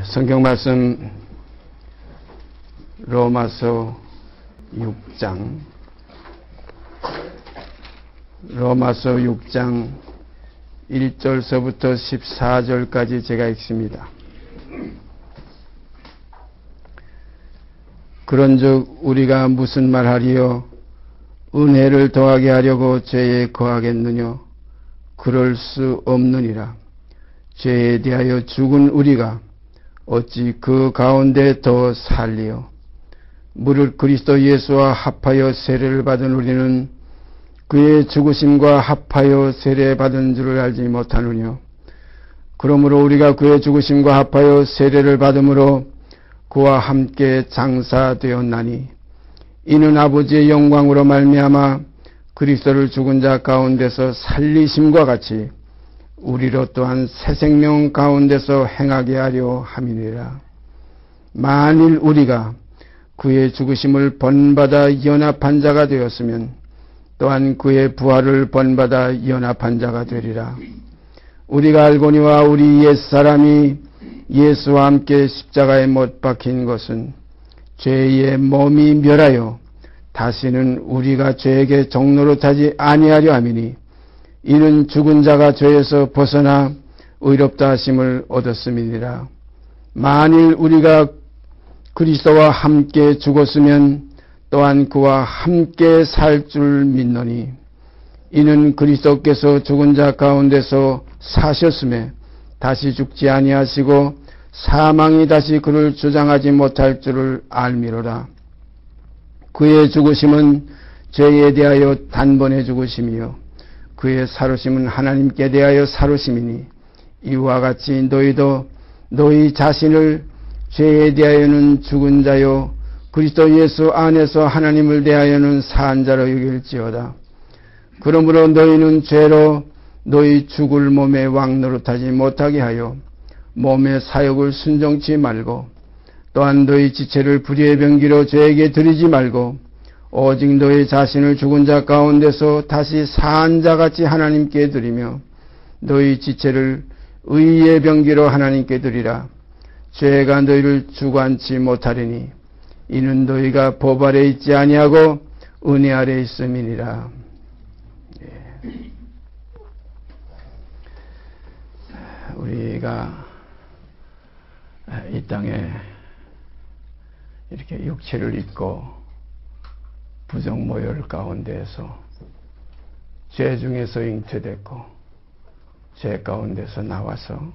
성경 말씀 로마서 6장 1절서부터 14절까지 제가 읽습니다. 그런즉 우리가 무슨 말하리요? 은혜를 더하게 하려고 죄에 거하겠느냐? 그럴 수 없느니라. 죄에 대하여 죽은 우리가 어찌 그 가운데 더 살리요? 무릇 그리스도 예수와 합하여 세례를 받은 우리는 그의 죽으심과 합하여 세례받은 줄을 알지 못하느냐? 그러므로 우리가 그의 죽으심과 합하여 세례를 받음으로 그와 함께 장사되었나니 이는 아버지의 영광으로 말미암아 그리스도를 죽은 자 가운데서 살리심과 같이 우리로 또한 새 생명 가운데서 행하게 하려 함이니라. 만일 우리가 그의 죽으심을 번받아 연합한 자가 되었으면 또한 그의 부활을 번받아 연합한 자가 되리라. 우리가 알거니와 우리 옛사람이 예수와 함께 십자가에 못 박힌 것은 죄의 몸이 멸하여 다시는 우리가 죄에게 종노릇하지 아니하려 함이니 이는 죽은 자가 죄에서 벗어나 의롭다 하심을 얻었음이니라. 만일 우리가 그리스도와 함께 죽었으면 또한 그와 함께 살 줄 믿노니 이는 그리스도께서 죽은 자 가운데서 사셨음에 다시 죽지 아니하시고 사망이 다시 그를 주장하지 못할 줄을 알미로라. 그의 죽으심은 죄에 대하여 단번에 죽으심이요 그의 살으심은 하나님께 대하여 살으심이니 이와 같이 너희도 너희 자신을 죄에 대하여는 죽은 자요 그리스도 예수 안에서 하나님을 대하여는 산 자로 여길지어다. 그러므로 너희는 죄로 너희 죽을 몸에 왕노릇하지 못하게 하여 몸의 사욕을 순종치 말고 또한 너희 지체를 불의의 병기로 죄에게 드리지 말고 오직 너희 자신을 죽은 자 가운데서 다시 산 자같이 하나님께 드리며 너희 지체를 의의 병기로 하나님께 드리라. 죄가 너희를 주관치 못하리니 이는 너희가 법 아래 있지 아니하고 은혜 아래 있음이니라. 우리가 이 땅에 이렇게 육체를 입고 부정모열 가운데에서 죄 중에서 잉태됐고 죄 가운데서 나와서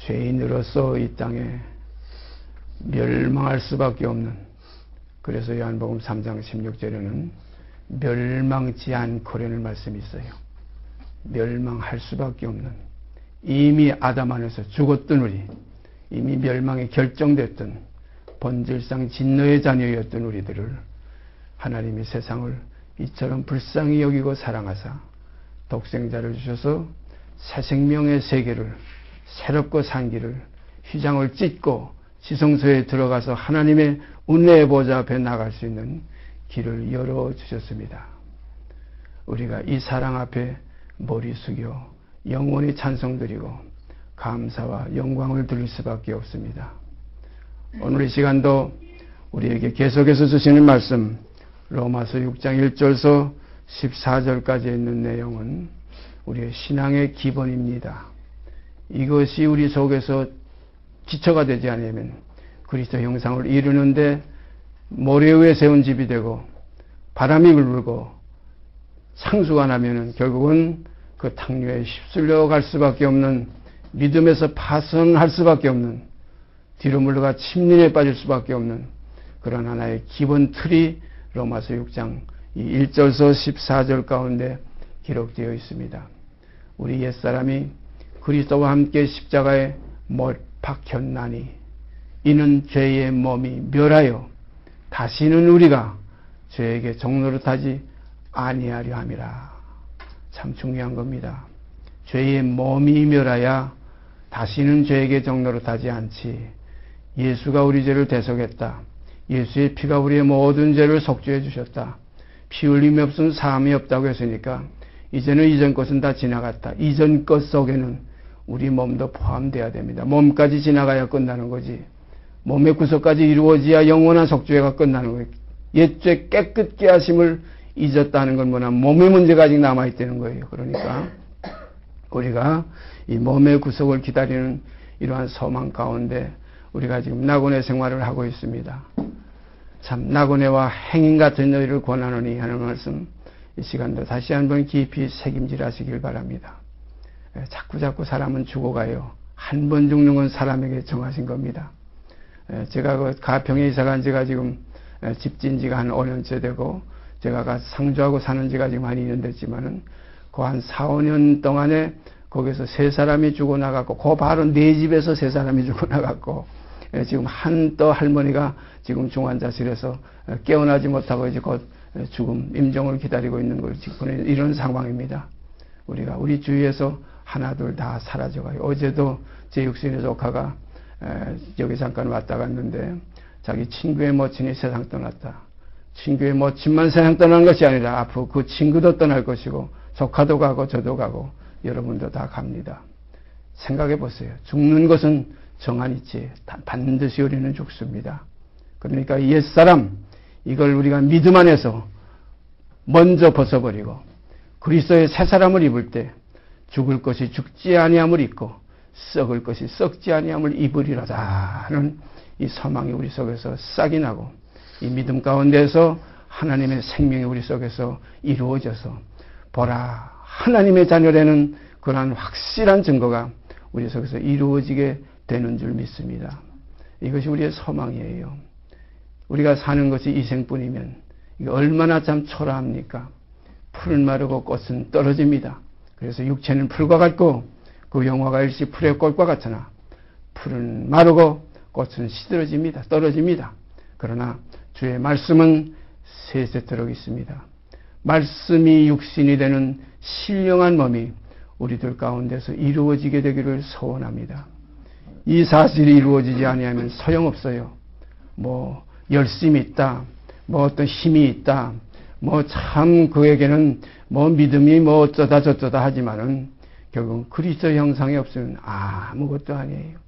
죄인으로서 이 땅에 멸망할 수밖에 없는, 그래서 요한복음 3장 16절에는 멸망치 않고라는 말씀이 있어요. 멸망할 수밖에 없는, 이미 아담 안에서 죽었던 우리, 이미 멸망이 결정됐던 본질상 진노의 자녀였던 우리들을 하나님이 세상을 이처럼 불쌍히 여기고 사랑하사 독생자를 주셔서 새 생명의 세계를, 새롭고 산 길을, 휘장을 찢고 지성소에 들어가서 하나님의 은혜의 보좌 앞에 나갈 수 있는 길을 열어주셨습니다. 우리가 이 사랑 앞에 머리 숙여 영원히 찬송드리고 감사와 영광을 드릴 수밖에 없습니다. 오늘 이 시간도 우리에게 계속해서 주시는 말씀, 로마서 6장 1절서 14절까지 있는 내용은 우리의 신앙의 기본입니다. 이것이 우리 속에서 기초가 되지 않으면 그리스도 형상을 이루는데 모래 위에 세운 집이 되고 바람이 불고 상수가 나면은 결국은 그 탕류에 휩쓸려 갈 수밖에 없는, 믿음에서 파선할 수밖에 없는, 뒤로 물러가 침륜에 빠질 수밖에 없는 그런 하나의 기본 틀이 로마서 6장 1절서 14절 가운데 기록되어 있습니다. 우리 옛사람이 그리스도와 함께 십자가에 못 박혔나니 이는 죄의 몸이 멸하여 다시는 우리가 죄에게 종노릇하지 아니하려 함이라. 참 중요한 겁니다. 죄의 몸이 멸하여 다시는 죄에게 종노릇하지 않지. 예수가 우리 죄를 대속했다. 예수의 피가 우리의 모든 죄를 속죄해 주셨다. 피 흘림이 없으면 사함이 없다고 했으니까 이제는 이전 것은 다 지나갔다. 이전 것 속에는 우리 몸도 포함되어야 됩니다. 몸까지 지나가야 끝나는 거지. 몸의 구속까지 이루어져야 영원한 속죄가 끝나는 거예요. 옛죄 깨끗게 하심을 잊었다는 건 뭐냐, 몸의 문제가 아직 남아있다는 거예요. 그러니까 우리가 이 몸의 구속을 기다리는 이러한 소망 가운데 우리가 지금 낙원의 생활을 하고 있습니다. 참 낙원의와 행인 같은 너희를 권하노니 하는 말씀, 이 시간도 다시 한번 깊이 새김질하시길 바랍니다. 자꾸 사람은 죽어가요. 한 번 죽는 건 사람에게 정하신 겁니다. 제가 그 가평에 이사간 지가 지금 집진 지가 한 5년째 되고, 제가 상주하고 사는 지가 지금 한 2년 됐지만은 그 한 4, 5년 동안에 거기서 3사람이 죽어나갔고, 그 바로 내 집에서 3사람이 죽어나갔고, 지금 한또 할머니가 지금 중환자실에서 깨어나지 못하고 이제 곧 죽음, 임종을 기다리고 있는 걸 지금 이런 상황입니다. 우리가 우리 주위에서 하나둘 다 사라져가요. 어제도 제 육신의 조카가 여기 잠깐 왔다 갔는데 자기 친구의 모친이 세상 떠났다. 친구의 모친만 세상 떠난 것이 아니라 앞으로 그 친구도 떠날 것이고 조카도 가고 저도 가고 여러분도 다 갑니다. 생각해 보세요. 죽는 것은 정한이지 반드시 우리는 죽습니다. 그러니까 옛사람, 이걸 우리가 믿음 안에서 먼저 벗어버리고 그리스도의 새 사람을 입을 때 죽을 것이 죽지 아니함을 입고 썩을 것이 썩지 아니함을 입으리라다 하는 이 소망이 우리 속에서 싹이 나고 이 믿음 가운데서 하나님의 생명이 우리 속에서 이루어져서 보라, 하나님의 자녀라는 그러한 확실한 증거가 우리 속에서 이루어지게 되는 줄 믿습니다. 이것이 우리의 소망이에요. 우리가 사는 것이 이생뿐이면 이게 얼마나 참 초라합니까? 풀은 마르고 꽃은 떨어집니다. 그래서 육체는 풀과 같고 그 영화가 일시 풀의 꽃과 같으나 풀은 마르고 꽃은 시들어집니다. 떨어집니다. 그러나 주의 말씀은 세세토록 있습니다. 말씀이 육신이 되는 신령한 몸이 우리들 가운데서 이루어지게 되기를 소원합니다. 이 사실이 이루어지지 아니하면 소용없어요. 뭐 열심이 있다, 뭐 어떤 힘이 있다, 뭐 참 그에게는 뭐 믿음이 뭐 어쩌다 저쩌다 하지만은 결국은 그리스도 형상이 없으면 아무것도 아니에요.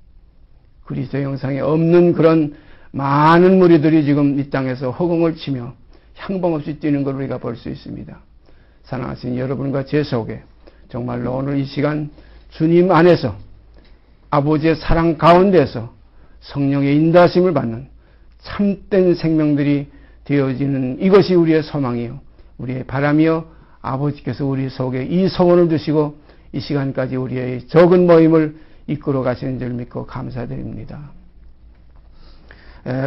그리스도 형상이 없는 그런 많은 무리들이 지금 이 땅에서 허공을 치며 향방없이 뛰는 걸 우리가 볼 수 있습니다. 사랑하신 여러분과 제 속에 정말로 오늘 이 시간 주님 안에서 아버지의 사랑 가운데서 성령의 인도하심을 받는 참된 생명들이 되어지는 이것이 우리의 소망이요, 우리의 바람이요, 아버지께서 우리 속에 이 소원을 두시고 이 시간까지 우리의 적은 모임을 이끌어 가시는 줄 믿고 감사드립니다.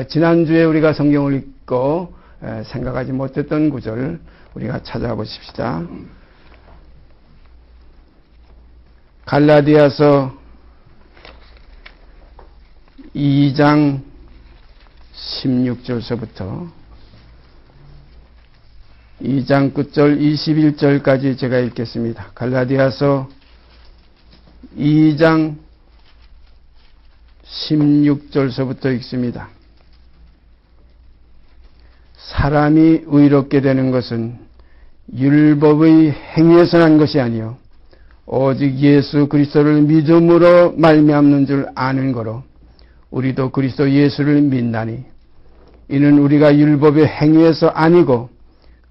지난주에 우리가 성경을 읽고 생각하지 못했던 구절 우리가 찾아보십시다. 갈라디아서 2장 16절서부터 2장 9절 21절까지 제가 읽겠습니다. 갈라디아서 2장 16절서부터 읽습니다. 사람이 의롭게 되는 것은 율법의 행위에서 난 것이 아니요 오직 예수 그리스도를 믿음으로 말미암는 줄 아는 거로 우리도 그리스도 예수를 믿나니 이는 우리가 율법의 행위에서 아니고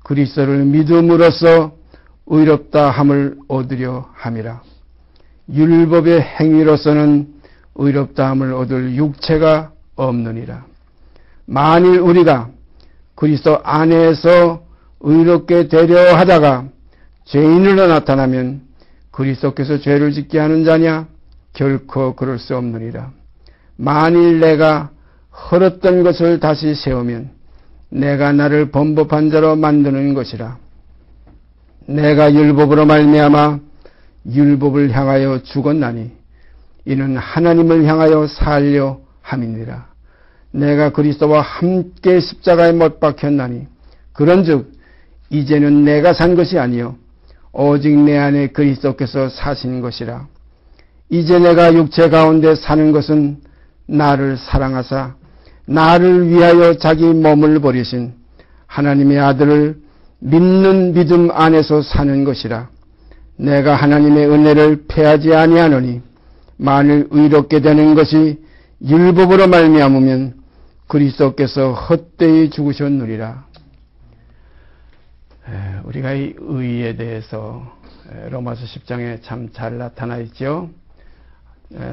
그리스도를 믿음으로써 의롭다 함을 얻으려 함이라. 율법의 행위로서는 의롭다 함을 얻을 육체가 없느니라. 만일 우리가 그리스도 안에서 의롭게 되려 하다가 죄인으로 나타나면 그리스도께서 죄를 짓게 하는 자냐? 결코 그럴 수 없느니라. 만일 내가 헐었던 것을 다시 세우면 내가 나를 범법한 자로 만드는 것이라. 내가 율법으로 말미암아 율법을 향하여 죽었나니 이는 하나님을 향하여 살려 함이니라. 내가 그리스도와 함께 십자가에 못 박혔나니 그런즉 이제는 내가 산 것이 아니요 오직 내 안에 그리스도께서 사신 것이라. 이제 내가 육체 가운데 사는 것은 나를 사랑하사 나를 위하여 자기 몸을 버리신 하나님의 아들을 믿는 믿음 안에서 사는 것이라. 내가 하나님의 은혜를 패하지 아니하노니 만일 의롭게 되는 것이 율법으로 말미암으면 그리스도께서 헛되이 죽으셨느니라. 우리가 이 의에 대해서 로마서 10장에 참 잘 나타나 있죠.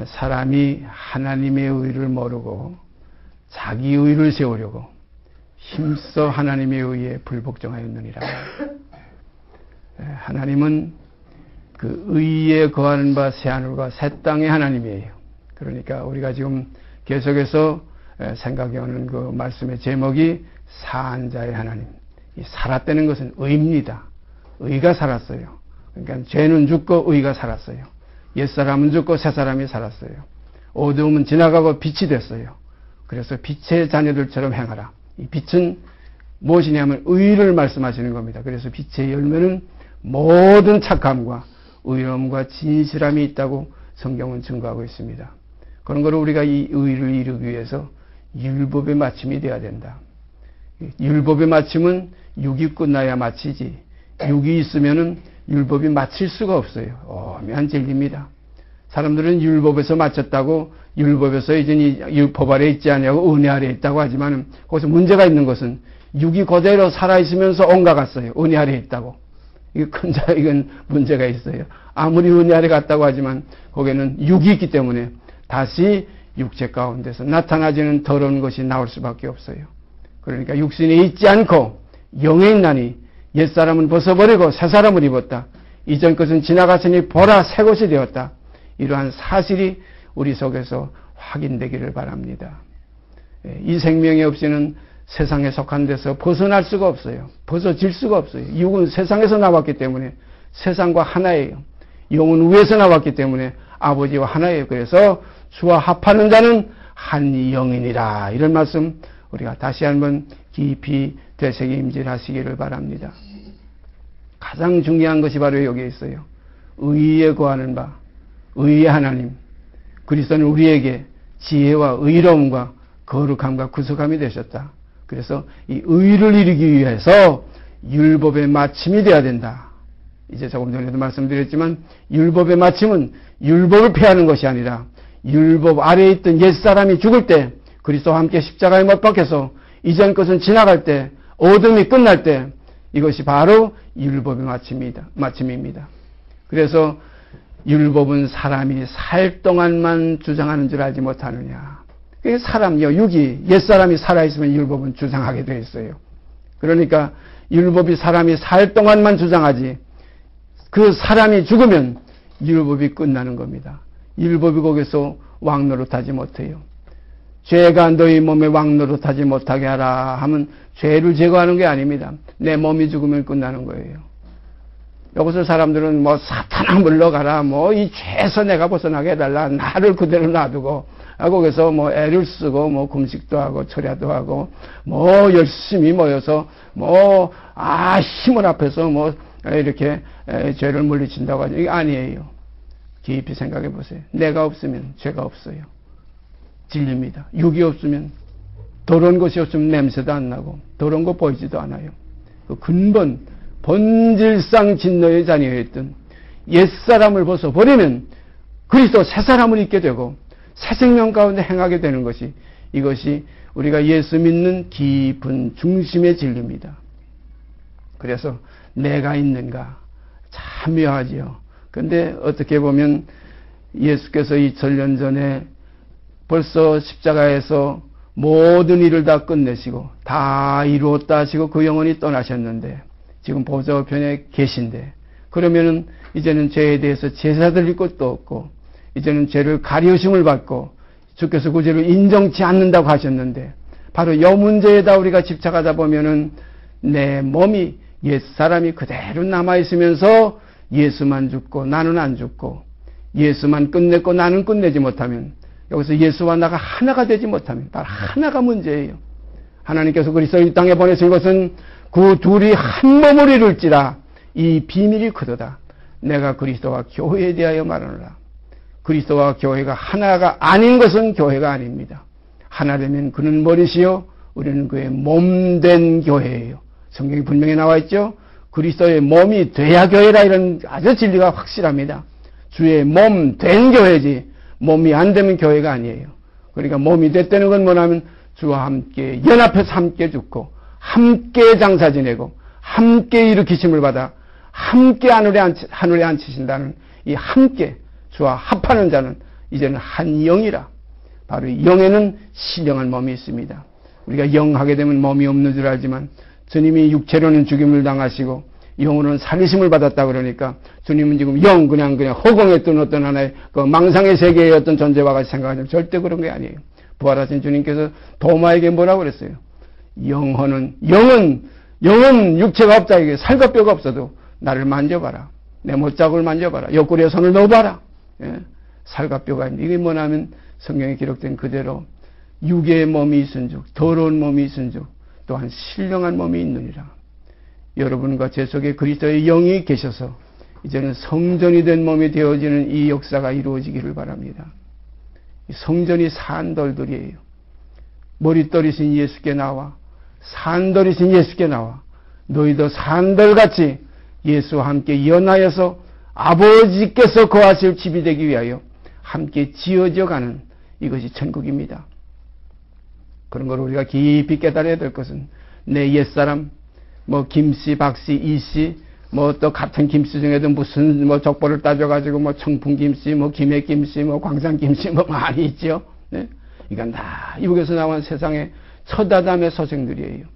사람이 하나님의 의를 모르고 자기 의를 세우려고 힘써 하나님의 의에 불복종하였느니라. 하나님은 그 의에 거하는 바 새하늘과 새 땅의 하나님이에요. 그러니까 우리가 지금 계속해서 생각해오는 그 말씀의 제목이 사한 자의 하나님. 이 살았다는 것은 의입니다. 의가 살았어요. 그러니까 죄는 죽고 의가 살았어요. 옛사람은 죽고 새사람이 살았어요. 어두움은 지나가고 빛이 됐어요. 그래서 빛의 자녀들처럼 행하라. 이 빛은 무엇이냐면 의를 말씀하시는 겁니다. 그래서 빛의 열매는 모든 착함과 의로움과 진실함이 있다고 성경은 증거하고 있습니다. 그런 거로 우리가 이 의를 이루기 위해서 율법의 마침이 되어야 된다. 율법의 마침은 육이 끝나야 마치지, 육이 있으면은 율법이 마칠 수가 없어요. 오묘한 진리입니다. 사람들은 율법에서 마쳤다고, 율법에서 이제 율법 아래 있지 않냐고 은혜 아래 있다고 하지만 거기서 문제가 있는 것은 육이 그대로 살아있으면서 온가 갔어요. 은혜 아래 있다고. 이건 문제가 있어요. 아무리 은혜 아래 갔다고 하지만 거기에는 육이 있기 때문에 다시 육체 가운데서 나타나지는 더러운 것이 나올 수밖에 없어요. 그러니까 육신에 있지 않고 영에 있나니 옛사람은 벗어버리고 새사람을 입었다. 이전 것은 지나갔으니 보라 새 것이 되었다. 이러한 사실이 우리 속에서 확인되기를 바랍니다. 이 생명이 없이는 세상에 속한 데서 벗어날 수가 없어요. 벗어질 수가 없어요. 육은 세상에서 나왔기 때문에 세상과 하나예요. 영은 위에서 나왔기 때문에 아버지와 하나예요. 그래서 주와 합하는 자는 한 영이니라. 이런 말씀 우리가 다시 한번 깊이 되새김질하시기를 바랍니다. 가장 중요한 것이 바로 여기에 있어요. 의에 거하는 바, 의의 하나님. 그리스도는 우리에게 지혜와 의로움과 거룩함과 구속함이 되셨다. 그래서 이 의를 이루기 위해서 율법의 마침이 되어야 된다. 이제 조금 전에도 말씀드렸지만 율법의 마침은 율법을 폐하는 것이 아니라 율법 아래에 있던 옛사람이 죽을 때 그리스도와 함께 십자가에 못 박혀서 이전 것은 지나갈 때 어둠이 끝날 때 이것이 바로 율법의 마침입니다. 그래서 율법은 사람이 살 동안만 주장하는 줄 알지 못하느냐. 사람이요, 육이, 옛사람이 살아있으면 율법은 주장하게 되어 있어요. 그러니까 율법이 사람이 살 동안만 주장하지 그 사람이 죽으면 율법이 끝나는 겁니다. 율법이 거기서 왕노릇하지 못해요. 죄가 너희 몸에 왕노릇하지 못하게 하라 하면 죄를 제거하는 게 아닙니다. 내 몸이 죽으면 끝나는 거예요. 여기서 사람들은 뭐 사탄아 물러가라, 뭐 이 죄에서 내가 벗어나게 해달라, 나를 그대로 놔두고, 거기서 뭐 애를 쓰고, 뭐 금식도 하고, 철야도 하고, 뭐 열심히 모여서, 힘을 합해서 뭐 이렇게 죄를 물리친다고 하죠. 이게 아니에요. 깊이 생각해 보세요. 내가 없으면 죄가 없어요. 진리입니다. 육이 없으면, 더러운 것이 없으면 냄새도 안 나고, 더러운 거 보이지도 않아요. 그 근본, 본질상 진노의 자녀였던 옛사람을 벗어버리면 그리스도 새사람을 입게 되고 새 생명 가운데 행하게 되는 것이 이것이 우리가 예수 믿는 깊은 중심의 진리입니다. 그래서 내가 있는가 참 묘하지요. 그런데 어떻게 보면 예수께서 2000년 전에 벌써 십자가에서 모든 일을 다 끝내시고 다 이루었다 하시고 그 영혼이 떠나셨는데 지금 보좌우편에 계신데 그러면은 이제는 죄에 대해서 제사 드릴 것도 없고 이제는 죄를 가려심을 받고 주께서 그 죄를 인정치 않는다고 하셨는데 바로 이 문제에다 우리가 집착하다 보면은 내 몸이 옛사람이 그대로 남아있으면서 예수만 죽고 나는 안 죽고 예수만 끝냈고 나는 끝내지 못하면 여기서 예수와 나가 하나가 되지 못하면 바로 하나가 문제예요. 하나님께서 그리스도를 이 땅에 보내신 것은 그 둘이 한 몸을 이룰지라 이 비밀이 크도다. 내가 그리스도와 교회에 대하여 말하노라. 그리스도와 교회가 하나가 아닌 것은 교회가 아닙니다. 하나 되면 그는 머리시요 우리는 그의 몸된 교회예요. 성경이 분명히 나와 있죠. 그리스도의 몸이 돼야 교회라 이런 아주 진리가 확실합니다. 주의 몸 된 교회지 몸이 안 되면 교회가 아니에요. 그러니까 몸이 됐다는 건 뭐냐면 주와 함께 연합해서 함께 죽고 함께 장사 지내고 함께 일으키심을 받아 함께 하늘에 앉히신다는 이 함께 주와 합하는 자는 이제는 한 영이라. 바로 이 영에는 신령한 몸이 있습니다. 우리가 영하게 되면 몸이 없는 줄 알지만 주님이 육체로는 죽임을 당하시고 영으로는 살리심을 받았다 그러니까 주님은 지금 그냥 허공에 뜬 어떤 하나의 그 망상의 세계의 어떤 존재와 같이 생각하지만 절대 그런 게 아니에요. 부활하신 주님께서 도마에게 뭐라고 그랬어요? 영은 육체가 없다. 이게 살과 뼈가 없어도 나를 만져봐라. 내 못자국을 만져봐라. 옆구리에 손을 넣어봐라. 예? 살과 뼈가 있는 이게 뭐냐면 성경에 기록된 그대로 육의 몸이 있은즉 더러운 몸이 있은즉 또한 신령한 몸이 있느니라. 여러분과 제 속에 그리스도의 영이 계셔서 이제는 성전이 된 몸이 되어지는 이 역사가 이루어지기를 바랍니다. 성전이 산돌들이에요. 머릿돌이신 예수께 나와 산돌이신 예수께 나와 너희도 산돌같이 예수와 함께 연하여서 아버지께서 거하실 집이 되기 위하여 함께 지어져 가는 이것이 천국입니다. 그런 걸 우리가 깊이 깨달아야 될 것은 내 옛사람 김씨, 박씨, 이씨 또 같은 김씨 중에도 무슨 족보를 따져가지고 청풍김씨, 김해김씨, 광산김씨 많이 있죠. 네? 이건 다 이북에서 나온 세상의 첫 아담의 소생들이에요.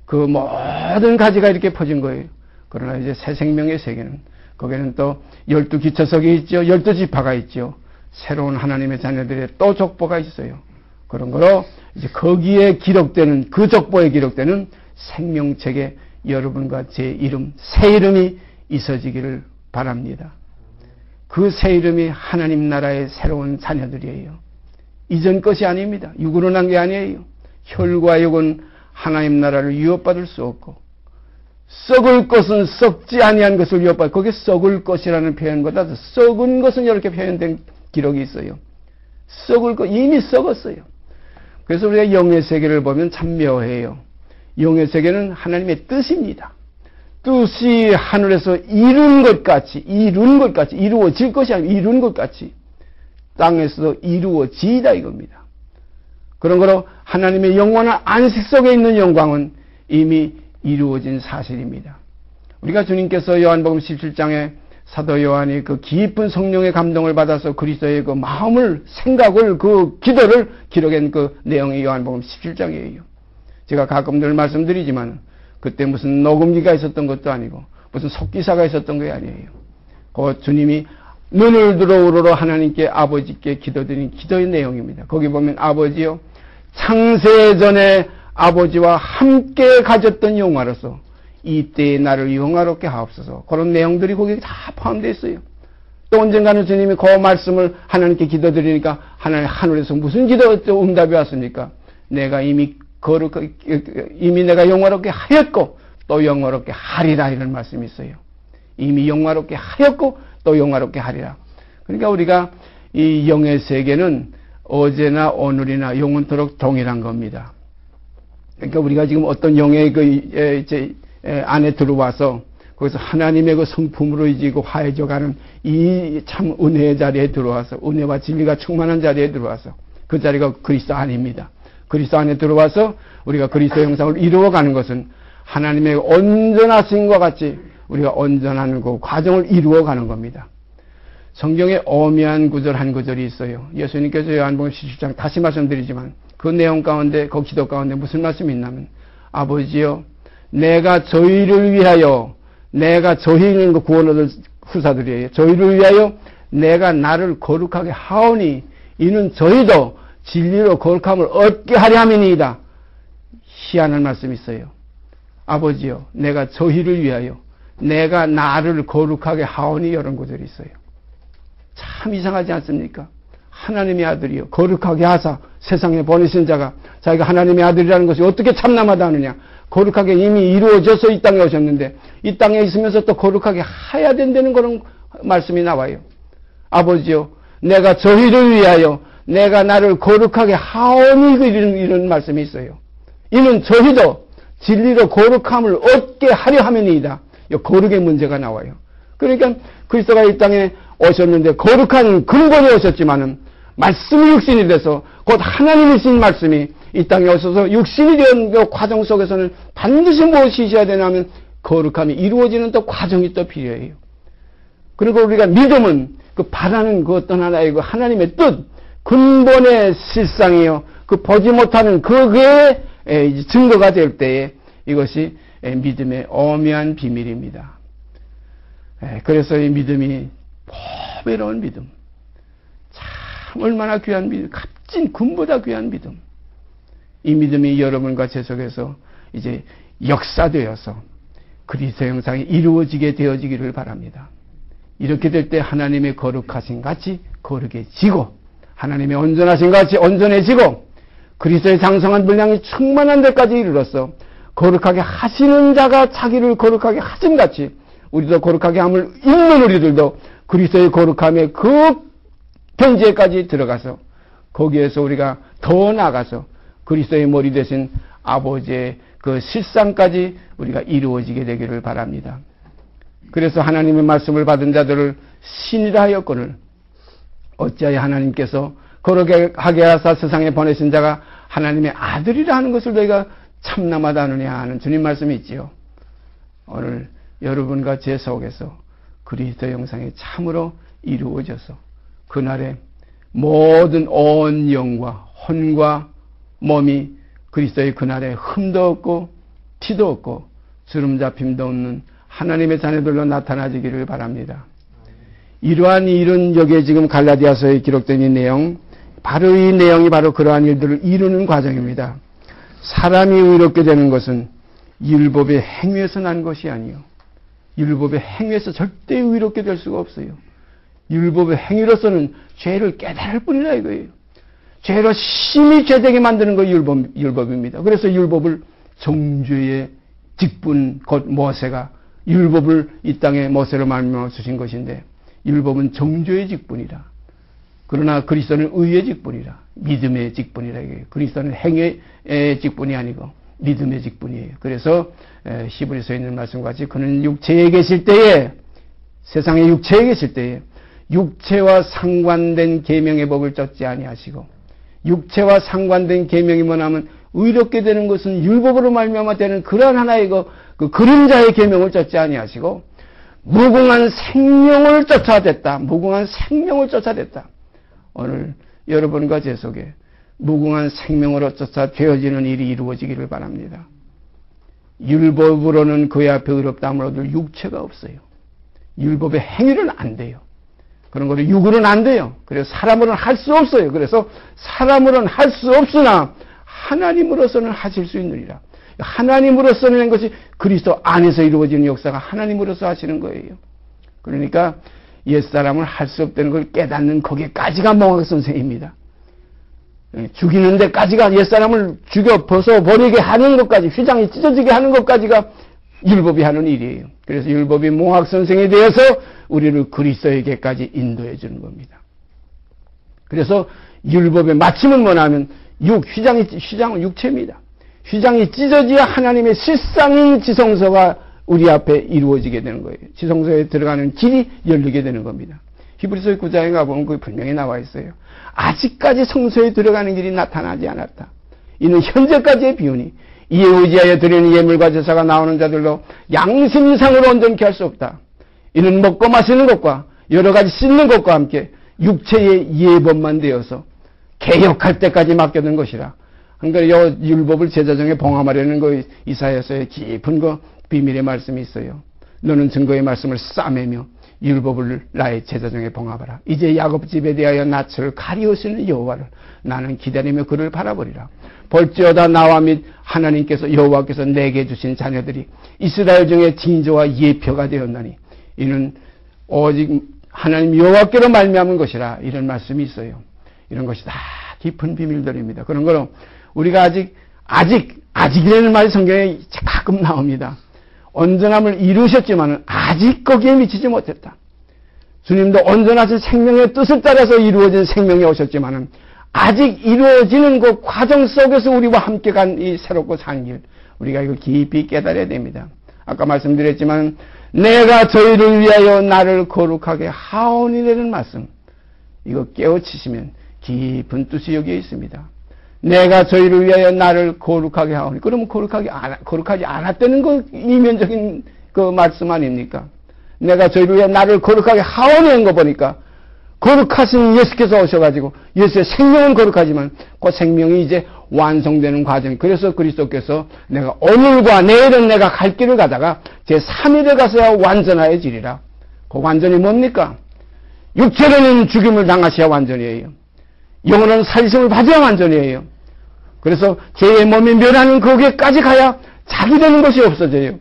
그 모든 가지가 이렇게 퍼진 거예요. 그러나 이제 새 생명의 세계는 거기에는 또 12기초석이 있죠. 12지파가 있죠. 새로운 하나님의 자녀들의 또 족보가 있어요. 그런 거로 이제 거기에 기록되는 그 족보에 기록되는 생명책에 여러분과 제 이름, 새 이름이 있어지기를 바랍니다. 그 새 이름이 하나님 나라의 새로운 자녀들이에요. 이전 것이 아닙니다. 육으로 난 게 아니에요. 혈과 육은 하나님 나라를 유업받을 수 없고 썩을 것은 썩지 아니한 것을 유업받고 거기에 썩을 것이라는 표현보다 썩은 것은 이렇게 표현된 기록이 있어요. 썩을 것 이미 썩었어요. 그래서 우리가 영의 세계를 보면 참 묘해요. 영의 세계는 하나님의 뜻입니다. 뜻이 하늘에서 이룬 것 같이 이루어질 것이 아니고 이룬 것 같이 땅에서도 이루어지다 이겁니다. 그런 거로 하나님의 영원한 안식 속에 있는 영광은 이미 이루어진 사실입니다. 우리가 주님께서 요한복음 17장에 사도 요한이 그 깊은 성령의 감동을 받아서 그리스도의 그 마음을, 생각을, 그 기도를 기록한 그 내용이 요한복음 17장이에요. 제가 가끔 늘 말씀드리지만 그때 무슨 녹음기가 있었던 것도 아니고 무슨 속기사가 있었던 게 아니에요. 그 주님이 눈을 들어 우러러 하나님께 아버지께 기도드린 기도의 내용입니다. 거기 보면 아버지요 창세 아버지와 함께 가졌던 영화로서 이때의 나를 영화롭게 하옵소서. 그런 내용들이 거기에 다 포함되어 있어요. 또 언젠가는 주님이 그 말씀을 하나님께 기도드리니까 하늘에서 무슨 기도 응답이 왔습니까? 내가 이미 내가 영화롭게 하였고 또 영화롭게 하리라 이런 말씀이 있어요. 이미 영화롭게 하였고 또 영화롭게 하리라. 그러니까 우리가 이 영의 세계는 어제나 오늘이나 영원토록 동일한 겁니다. 그러니까 우리가 지금 어떤 영의 안에 들어와서 거기서 하나님의 그 성품으로 이지고 화해져가는 이 참 은혜의 자리에 들어와서 은혜와 진리가 충만한 자리에 들어와서 그 자리가 그리스도 안입니다. 그리스도 안에 들어와서 우리가 그리스도 형상을 이루어가는 것은 하나님의 온전하심과 같이 우리가 온전한 그 과정을 이루어가는 겁니다. 성경에 오묘한 구절 한 구절이 있어요. 예수님께서 요한복음 17장 다시 말씀드리지만 그 내용 가운데 그 기도 가운데 무슨 말씀이 있냐면 아버지여 내가 저희를 위하여 내가 저희는 그 구원 얻을 후사들이에요. 저희를 위하여 내가 나를 거룩하게 하오니 이는 저희도 진리로 거룩함을 얻게 하려 함이니이다. 희한한 말씀이 있어요. 아버지여 내가 저희를 위하여 내가 나를 거룩하게 하오니 이런 구절이 있어요. 참 이상하지 않습니까? 하나님의 아들이요 거룩하게 하사 세상에 보내신 자가 자기가 하나님의 아들이라는 것이 어떻게 참남하다 하느냐. 거룩하게 이미 이루어져서 이 땅에 오셨는데 이 땅에 있으면서 또 거룩하게 해야 된다는 그런 말씀이 나와요. 아버지요 내가 저희를 위하여 내가 나를 거룩하게 하오니 이런 말씀이 있어요. 이는 저희도 진리로 거룩함을 얻게 하려 함이니이다. 거룩의 문제가 나와요. 그러니까 그리스도가 이 땅에 오셨는데 거룩한 근본이 오셨지만은 말씀이 육신이 돼서 곧 하나님이신 말씀이 이 땅에 오셔서 육신이 된 그 과정 속에서는 반드시 무엇이 있어야 되냐면 거룩함이 이루어지는 또 과정이 또 필요해요. 그리고 우리가 믿음은 그 바라는 그 어떤 하나의 그 하나님의 뜻, 근본의 실상이요. 그 보지 못하는 그게 증거가 될 때에 이것이 믿음의 오묘한 비밀입니다. 그래서 이 믿음이 보배로운 믿음, 참 얼마나 귀한 믿음, 값진 금보다 귀한 믿음. 이 믿음이 여러분과 제 속에서 이제 역사되어서 그리스도 형상이 이루어지게 되어지기를 바랍니다. 이렇게 될 때 하나님의 거룩하신 같이 거룩해지고 하나님의 온전하신 같이 온전해지고 그리스도의 장성한 분량이 충만한 데까지 이르러서 거룩하게 하시는 자가 자기를 거룩하게 하심같이 우리도 거룩하게 함을 입는 우리들도 그리스도의 거룩함의 그 경지에까지 들어가서 거기에서 우리가 더 나아가서 그리스도의 머리 되신 아버지의 그 실상까지 우리가 이루어지게 되기를 바랍니다. 그래서 하나님의 말씀을 받은 자들을 신이라 하였거늘 어찌하여 하나님께서 거룩하게 하사 세상에 보내신 자가 하나님의 아들이라 하는 것을 너희가 참남하다 하느냐 하는 주님 말씀이 있지요. 오늘 여러분과 제 속에서 그리스도 형상이 참으로 이루어져서 그날에 모든 온 영과 혼과 몸이 그리스도의 그날에 흠도 없고 티도 없고 주름 잡힘도 없는 하나님의 자녀들로 나타나지기를 바랍니다. 이러한 일은 여기에 지금 갈라디아서에 기록된 이 내용, 바로 이 내용이 바로 그러한 일들을 이루는 과정입니다. 사람이 의롭게 되는 것은 율법의 행위에서 난 것이 아니요. 율법의 행위에서 절대 의롭게 될 수가 없어요. 율법의 행위로서는 죄를 깨달을 뿐이라 이거예요. 죄로 심히 죄되게 만드는 것이 율법입니다. 그래서 율법을 정죄의 직분, 곧 모세가 율법을 이 땅에 모세로 말미암아 주신 것인데 율법은 정죄의 직분이라. 그러나 그리스도는 의의 직분이라. 믿음의 직분이라. 그리스도는 행위의 직분이 아니고 믿음의 직분이에요. 그래서 히브리서에 있는 말씀과 같이 그는 육체에 계실 때에 세상의 육체에 계실 때에 육체와 상관된 계명의 법을 쫓지 아니하시고 육체와 상관된 계명이 뭐냐면 의롭게 되는 것은 율법으로 말미암아 되는 그러한 하나의 그 그림자의 계명을 쫓지 아니하시고 무궁한 생명을 쫓아댔다. 무궁한 생명을 쫓아댔다. 오늘 여러분과 제 속에 무궁한 생명으로 쫓아 되어지는 일이 이루어지기를 바랍니다. 율법으로는 그의 앞에 의롭다함을 얻을 육체가 없어요. 율법의 행위는 안 돼요. 그런 거를 육으로는 안 돼요. 그래서 사람으로는 할 수 없어요. 그래서 사람으로는 할 수 없으나 하나님으로서는 하실 수 있느니라. 하나님으로서는 하는 것이 그리스도 안에서 이루어지는 역사가 하나님으로서 하시는 거예요. 그러니까 옛사람을 할 수 없다는 걸 깨닫는 거기까지가 몽학 선생입니다. 죽이는 데까지가 옛사람을 죽여 벗어버리게 하는 것까지 휘장이 찢어지게 하는 것까지가 율법이 하는 일이에요. 그래서 율법이 몽학 선생이 되어서 우리를 그리스도에게까지 인도해 주는 겁니다. 그래서 율법의 마침은 뭐냐면 휘장은 육체입니다. 휘장이 찢어져야 하나님의 실상인 지성소가 우리 앞에 이루어지게 되는 거예요. 지성소에 들어가는 길이 열리게 되는 겁니다. 히브리서 9장에 가보면 그게 분명히 나와 있어요. 아직까지 성소에 들어가는 길이 나타나지 않았다. 이는 현재까지의 비유니 이에 의지하여 드리는 예물과 제사가 나오는 자들로 양심상으로 온전케 할 수 없다. 이는 먹고 마시는 것과 여러 가지 씻는 것과 함께 육체의 예법만 되어서 개혁할 때까지 맡겨둔 것이라. 그러니까 이 율법을 제사장에 봉함하려는 거 이사야서의 깊은 거 비밀의 말씀이 있어요. 너는 증거의 말씀을 싸매며 율법을 나의 제사장에 봉합하라. 이제 야곱 집에 대하여 낯을 가리우시는 여호와를 나는 기다리며 그를 바라보리라. 볼지어다 나와 및 하나님께서 여호와께서 내게 주신 자녀들이 이스라엘 중에 징조와 예표가 되었나니 이는 오직 하나님 여호와께로 말미암은 것이라. 이런 말씀이 있어요. 이런 것이 다 깊은 비밀들입니다. 그런 거로 우리가 아직이라는 말이 성경에 가끔 나옵니다. 온전함을 이루셨지만 아직 거기에 미치지 못했다. 주님도 온전하신 생명의 뜻을 따라서 이루어진 생명이 오셨지만 아직 이루어지는 그 과정 속에서 우리와 함께 간 이 새롭고 산 길, 우리가 이걸 깊이 깨달아야 됩니다. 아까 말씀드렸지만 내가 저희를 위하여 나를 거룩하게 하오니라는 말씀, 이거 깨우치시면 깊은 뜻이 여기에 있습니다. 내가 저희를 위하여 나를 거룩하게 하오니, 그러면 거룩하지 않았다는 거 이면적인 그 말씀 아닙니까? 내가 저희를 위하여 나를 거룩하게 하오니 한 거 보니까 거룩하신 예수께서 오셔가지고 예수의 생명은 거룩하지만 그 생명이 이제 완성되는 과정이, 그래서 그리스도께서 내가 오늘과 내일은 내가 갈 길을 가다가 제 3일에 가서야 완전하여지리라. 그 완전이 뭡니까? 육체로는 죽임을 당하셔야 완전이에요. 영혼은 살리심을 받아야 완전이에요. 그래서 죄의 몸이 멸하는 거기에까지 가야 자기 되는 것이 없어져요.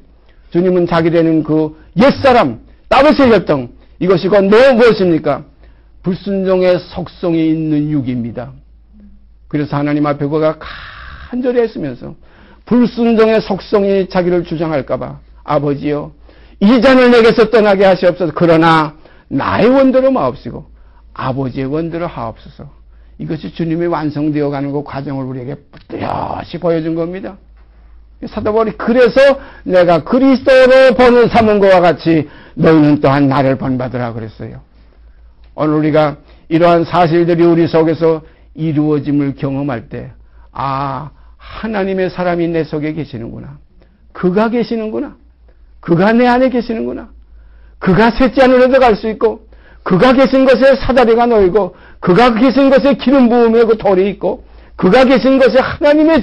주님은 자기 되는 그 옛사람, 따뜻의 혈통, 이것이 곧 무엇입니까? 불순종의 속성이 있는 육입니다. 그래서 하나님 앞에 그가 간절히 했으면서 불순종의 속성이 자기를 주장할까봐, 아버지여 이 잔을 내게서 떠나게 하시옵소서. 그러나 나의 원대로 마옵시고 아버지의 원대로 하옵소서. 이것이 주님이 완성되어 가는 그 과정을 우리에게 뚜렷이 보여준 겁니다. 사도 바울이 그래서 내가 그리스도로 본을 삼은 것과 같이 너희는 또한 나를 본받으라 그랬어요. 오늘 우리가 이러한 사실들이 우리 속에서 이루어짐을 경험할 때, 아, 하나님의 사람이 내 속에 계시는구나. 그가 계시는구나. 그가 내 안에 계시는구나. 그가 셋째 하늘에도 갈 수 있고, 그가 계신 곳에 사다리가 놓이고, 그가 계신 곳에 기름 부음의 그 돌이 있고, 그가 계신 곳에 하나님의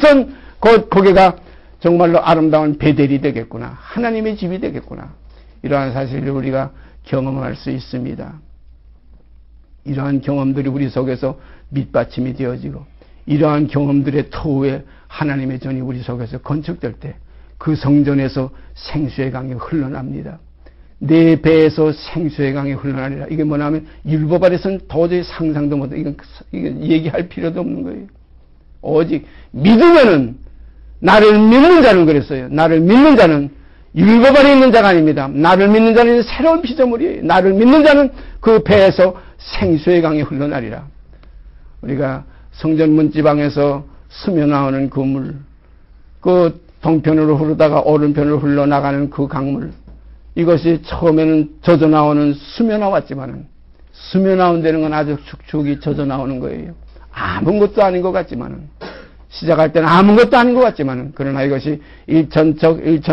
거기가 정말로 아름다운 베델이 되겠구나. 하나님의 집이 되겠구나. 이러한 사실을 우리가 경험할 수 있습니다. 이러한 경험들이 우리 속에서 밑받침이 되어지고, 이러한 경험들의 터후에 하나님의 전이 우리 속에서 건축될 때 그 성전에서 생수의 강이 흘러납니다. 내 배에서 생수의 강이 흘러나리라. 이게 뭐냐면 율법 아래서는 도저히 상상도 못해. 이건 얘기할 필요도 없는 거예요. 오직 믿으면은, 나를 믿는 자는 그랬어요. 나를 믿는 자는 율법 아래 있는 자가 아닙니다. 나를 믿는 자는 새로운 피조물이에요. 나를 믿는 자는 그 배에서 생수의 강이 흘러나리라. 우리가 성전 문지방에서 스며 나오는 그 물, 그 동편으로 흐르다가 오른편으로 흘러나가는 그 강물, 이것이 처음에는 젖어 나오는 스며 나왔지만은, 스며 나온다는 건 아주 축축이 젖어 나오는 거예요. 아무것도 아닌 것 같지만은, 시작할 때는 아무것도 아닌 것 같지만은, 그러나 이것이 일천척을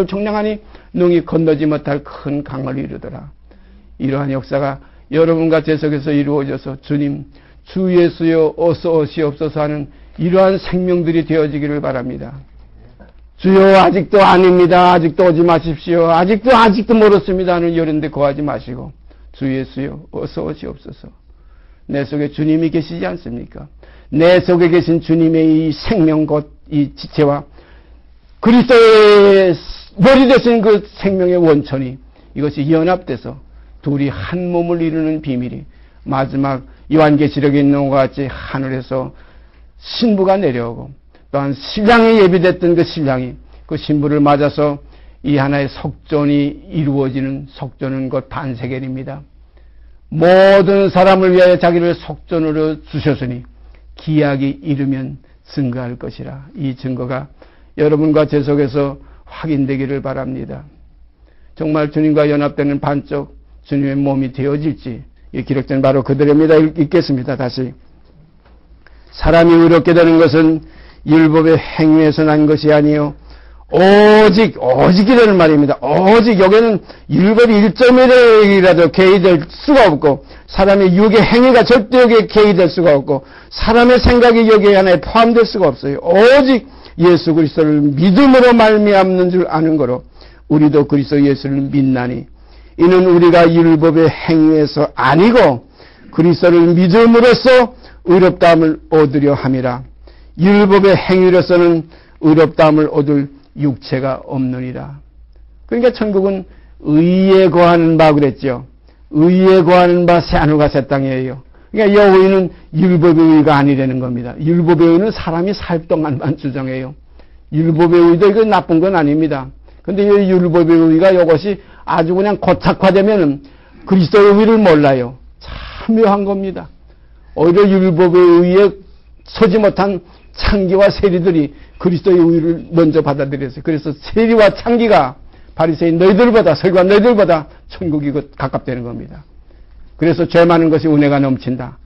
총량하니 능히 건너지 못할 큰 강을 이루더라. 이러한 역사가 여러분과 제 속에서 이루어져서 주님, 주 예수여 어서 오시옵소서 하는 이러한 생명들이 되어지기를 바랍니다. 주여 아직도 아닙니다. 아직도 오지 마십시오. 아직도 멀었습니다 하는 요런데 거하지 마시고, 주 예수여 어서 오시옵소서. 내 속에 주님이 계시지 않습니까? 내 속에 계신 주님의 이 생명 곧 이 지체와 그리스도의 머리 되신 그 생명의 원천이, 이것이 연합돼서 둘이 한 몸을 이루는 비밀이 마지막 요한계시록에 있는 것과 같이 하늘에서 신부가 내려오고, 또한 신랑이 예비됐던 그 신랑이 그 신부를 맞아서 이 하나의 속전이 이루어지는, 속전은 곧 반세겔입니다. 모든 사람을 위하여 자기를 속전으로 주셨으니 기약이 이르면 증거할 것이라. 이 증거가 여러분과 제 속에서 확인되기를 바랍니다. 정말 주님과 연합되는 반쪽 주님의 몸이 되어질지, 이 기록된 바로 그들입니다. 읽겠습니다. 다시. 사람이 의롭게 되는 것은 율법의 행위에서 난 것이 아니요 오직이라는 말입니다. 오직 여기는 율법이 1.1이라도 개의될 수가 없고, 사람의 육의 행위가 절대 여기에 개의될 수가 없고, 사람의 생각이 여기에 하나에 포함될 수가 없어요. 오직 예수 그리스도를 믿음으로 말미암는 줄 아는 거로 우리도 그리스도 예수를 믿나니, 이는 우리가 율법의 행위에서 아니고 그리스도를 믿음으로써 의롭다함을 얻으려 함이라. 율법의 행위로서는 의롭다함을 얻을 육체가 없느니라. 그러니까 천국은 의에 거하는 바 그랬죠. 의에 거하는 바 새하늘과 새 땅이에요. 그러니까 이 의는 율법의 의가 아니라는 겁니다. 율법의 의는 사람이 살 동안만 주장해요. 율법의 의도 이거 나쁜 건 아닙니다. 근데 이 율법의 의가 이것이 아주 그냥 고착화되면은 그리스도의 의를 몰라요. 참 묘한 겁니다. 오히려 율법의 의에 서지 못한 창기와 세리들이 그리스도의 의를 먼저 받아들였어요. 그래서 세리와 창기가 바리새인 너희들보다, 서기관 너희들보다 천국이 가깝다는 겁니다. 그래서 죄 많은 것이 은혜가 넘친다.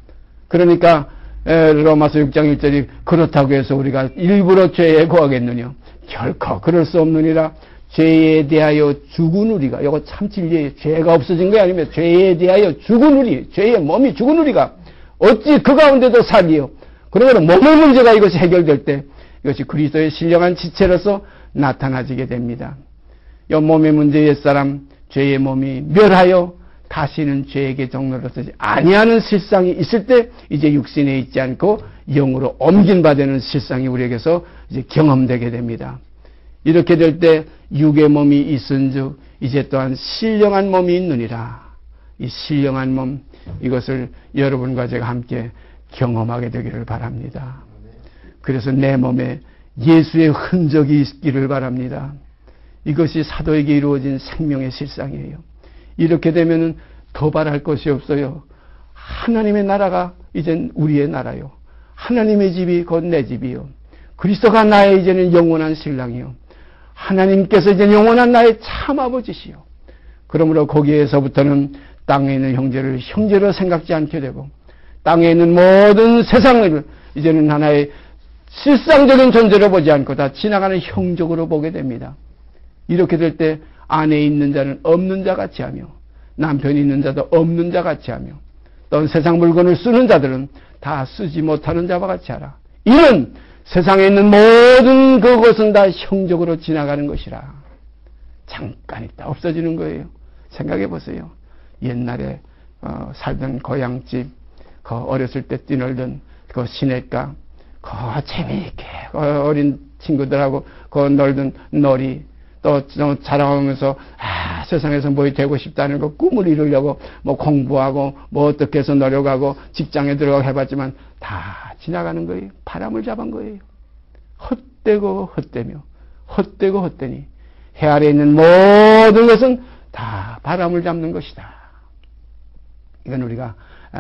그러니까 로마서 6장 1절이 그렇다고 해서 우리가 일부러 죄에 거하겠느냐? 결코 그럴 수 없느니라. 죄에 대하여 죽은 우리가, 이거 참 진리예요. 죄가 없어진 게 아니면 죄에 대하여 죽은 우리, 죄의 몸이 죽은 우리가 어찌 그 가운데도 살이요. 그러면 몸의 문제가 이것이 해결될 때 이것이 그리스도의 신령한 지체로서 나타나지게 됩니다. 이 몸의 문제 옛사람, 죄의 몸이 멸하여 다시는 죄에게 종로로 서지 아니하는 실상이 있을 때 이제 육신에 있지 않고 영으로 옮긴 바 되는 실상이 우리에게서 이제 경험되게 됩니다. 이렇게 될 때 육의 몸이 있은즉 이제 또한 신령한 몸이 있느니라. 이 신령한 몸, 이것을 여러분과 제가 함께 경험하게 되기를 바랍니다. 그래서 내 몸에 예수의 흔적이 있기를 바랍니다. 이것이 사도에게 이루어진 생명의 실상이에요. 이렇게 되면은 더 바랄 것이 없어요. 하나님의 나라가 이젠 우리의 나라요. 하나님의 집이 곧 내 집이요. 그리스도가 나의 이제는 영원한 신랑이요. 하나님께서 이제 영원한 나의 참 아버지시요. 그러므로 거기에서부터는 땅에 있는 형제를 형제로 생각지 않게 되고 땅에 있는 모든 세상을 이제는 하나의 실상적인 존재로 보지 않고 다 지나가는 형적으로 보게 됩니다. 이렇게 될 때 안에 있는 자는 없는 자 같이 하며 남편이 있는 자도 없는 자 같이 하며 또 세상 물건을 쓰는 자들은 다 쓰지 못하는 자와 같이 하라. 이는 세상에 있는 모든 그것은 다 형적으로 지나가는 것이라. 잠깐 있다 없어지는 거예요. 생각해 보세요. 옛날에 살던 고향집, 그 어렸을 때 뛰놀던 그 시냇가, 그 재미있게 어린 친구들하고 그 놀던 놀이, 또 자라오면서 세상에서 뭐 되고 싶다는 거 꿈을 이루려고 뭐 공부하고 뭐 어떻게 해서 노력하고 직장에 들어가고 해봤지만 다 지나가는 거예요. 바람을 잡은 거예요. 헛되고 헛되며 헛되고 헛되니 해 아래에 있는 모든 것은 다 바람을 잡는 것이다. 이건 우리가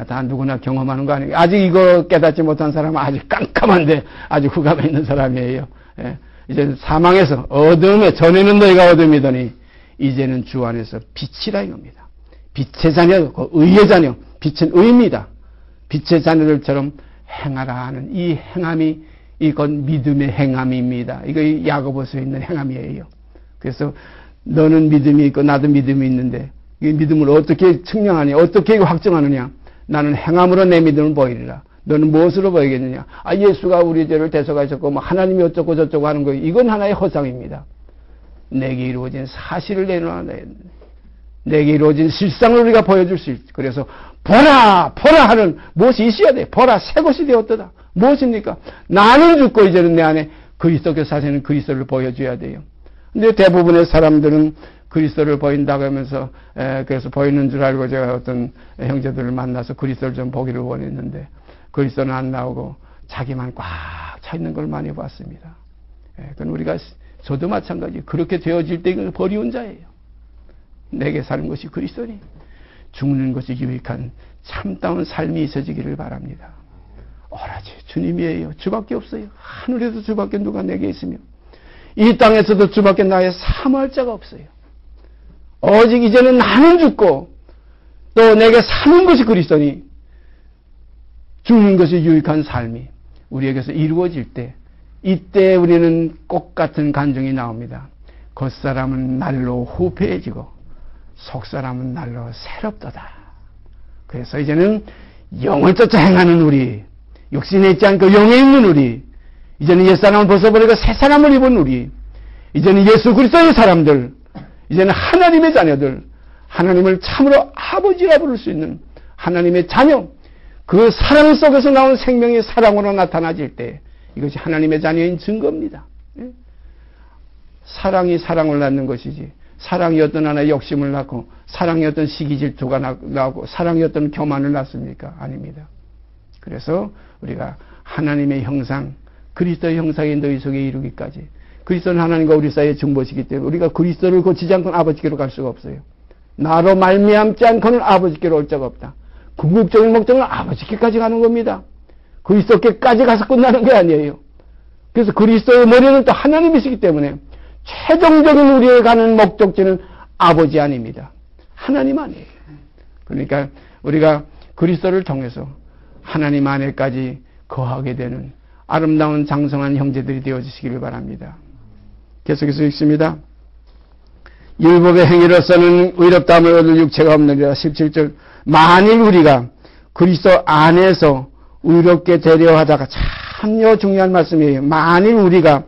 다 누구나 경험하는 거 아니에요. 아직 이거 깨닫지 못한 사람은 아직 깜깜한데 아직 후감에 있는 사람이에요. 예. 이제 사망에서 어둠에 전에는 너희가 어둠이더니 이제는 주 안에서 빛이라 이겁니다. 빛의 자녀, 의의 자녀, 빛은 의입니다. 빛의 자녀들처럼 행하라 하는 이 행함이 이건 믿음의 행함입니다. 이거 야고보서에 있는 행함이에요. 그래서 너는 믿음이 있고 나도 믿음이 있는데 이 믿음을 어떻게 측량하냐, 어떻게 확정하느냐? 나는 행함으로 내 믿음을 보이리라. 너는 무엇으로 보이겠느냐? 예수가 우리 죄를 대속하셨고 뭐 하나님이 어쩌고 저쩌고 하는 거 이건 하나의 허상입니다. 내게 이루어진 사실을 내놓아야 돼. 내게 이루어진 실상을 우리가 보여줄 수 있지. 그래서 보라 하는 무엇이 있어야 돼. 보라 새 것이 되었도다. 무엇입니까? 나는 죽고 이제는 내 안에 그리스도께서 사시는 그리스도를 보여줘야 돼요. 근데 대부분의 사람들은 그리스도를 보인다고 하면서 그래서 보이는 줄 알고 제가 어떤 형제들을 만나서 그리스도를 좀 보기를 원했는데 그리스도는 안 나오고 자기만 꽉 차 있는 걸 많이 봤습니다. 그건 우리가 저도 마찬가지. 그렇게 되어질 때 이건 버리운 자예요. 내게 사는 것이 그리스도니 죽는 것이 유익한 참다운 삶이 있어지기를 바랍니다. 오라지 주님이에요. 주밖에 없어요. 하늘에도 주밖에 누가 내게 있으며 이 땅에서도 주밖에 나의 사모할 자가 없어요. 오직 이제는 나는 죽고 또 내게 사는 것이 그리스도니 죽는 것이 유익한 삶이 우리에게서 이루어질 때 이때 우리는 꽃 같은 간증이 나옵니다. 겉사람은 날로 후패해지고 속사람은 날로 새롭도다. 그래서 이제는 영을 쫓아 행하는 우리, 육신에 있지 않고 영에 있는 우리, 이제는 옛사람을 벗어버리고 새사람을 입은 우리, 이제는 예수 그리스도의 사람들, 이제는 하나님의 자녀들, 하나님을 참으로 아버지라 부를 수 있는 하나님의 자녀, 그 사랑 속에서 나온 생명이 사랑으로 나타나질 때 이것이 하나님의 자녀인 증거입니다. 사랑이 사랑을 낳는 것이지 사랑이 어떤 하나의 욕심을 낳고 사랑이 어떤 시기 질투가 나오고 사랑이 어떤 교만을 낳습니까? 아닙니다. 그래서 우리가 하나님의 형상, 그리스도의 형상이 너희 속에 이루기까지 그리스도는 하나님과 우리 사이의 중보시기 때문에 우리가 그리스도를 고치지 않고는 아버지께로 갈 수가 없어요. 나로 말미암지 않고는 아버지께로 올 자가 없다. 궁극적인 목적은 아버지께까지 가는 겁니다. 그리스도께까지 가서 끝나는 게 아니에요. 그래서 그리스도의 머리는 또 하나님이시기 때문에 최종적인 우리의 가는 목적지는 아버지 아닙니다. 하나님 아니에요. 그러니까 우리가 그리스도를 통해서 하나님 안에까지 거하게 되는 아름다운 장성한 형제들이 되어주시기를 바랍니다. 계속해서 읽습니다. 율법의 행위로서는 의롭다함을 얻을 육체가 없느니라. 17절. 만일 우리가 그리스도 안에서 의롭게 되려 하다가, 참요 중요한 말씀이에요. 만일 우리가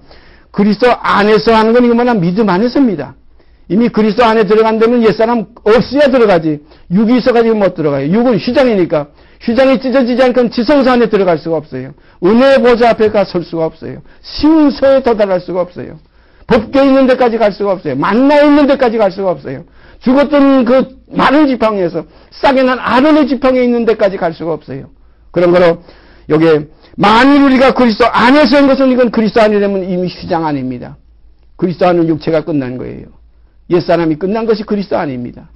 그리스도 안에서 하는 건 이거만 믿음 안에서입니다. 이미 그리스도 안에 들어간다면 옛사람 없어야 들어가지. 육이 있어가지고 못 들어가요. 육은 휘장이니까. 휘장이 찢어지지 않고는 지성소 안에 들어갈 수가 없어요. 은혜의 보좌 앞에 가 설 수가 없어요. 신서에 도달할 수가 없어요. 법궤 있는 데까지 갈 수가 없어요. 만나 있는 데까지 갈 수가 없어요. 죽었던 그 마른 지팡이에서 싹이 난 아론의 지팡이에 있는 데까지 갈 수가 없어요. 그런 거로 여기에 만일 우리가 그리스도 안에서 한 것은 이건 그리스도 안이라면 이미 휘장 아닙니다. 그리스도 안은 육체가 끝난 거예요. 옛사람이 끝난 것이 그리스도 안입니다.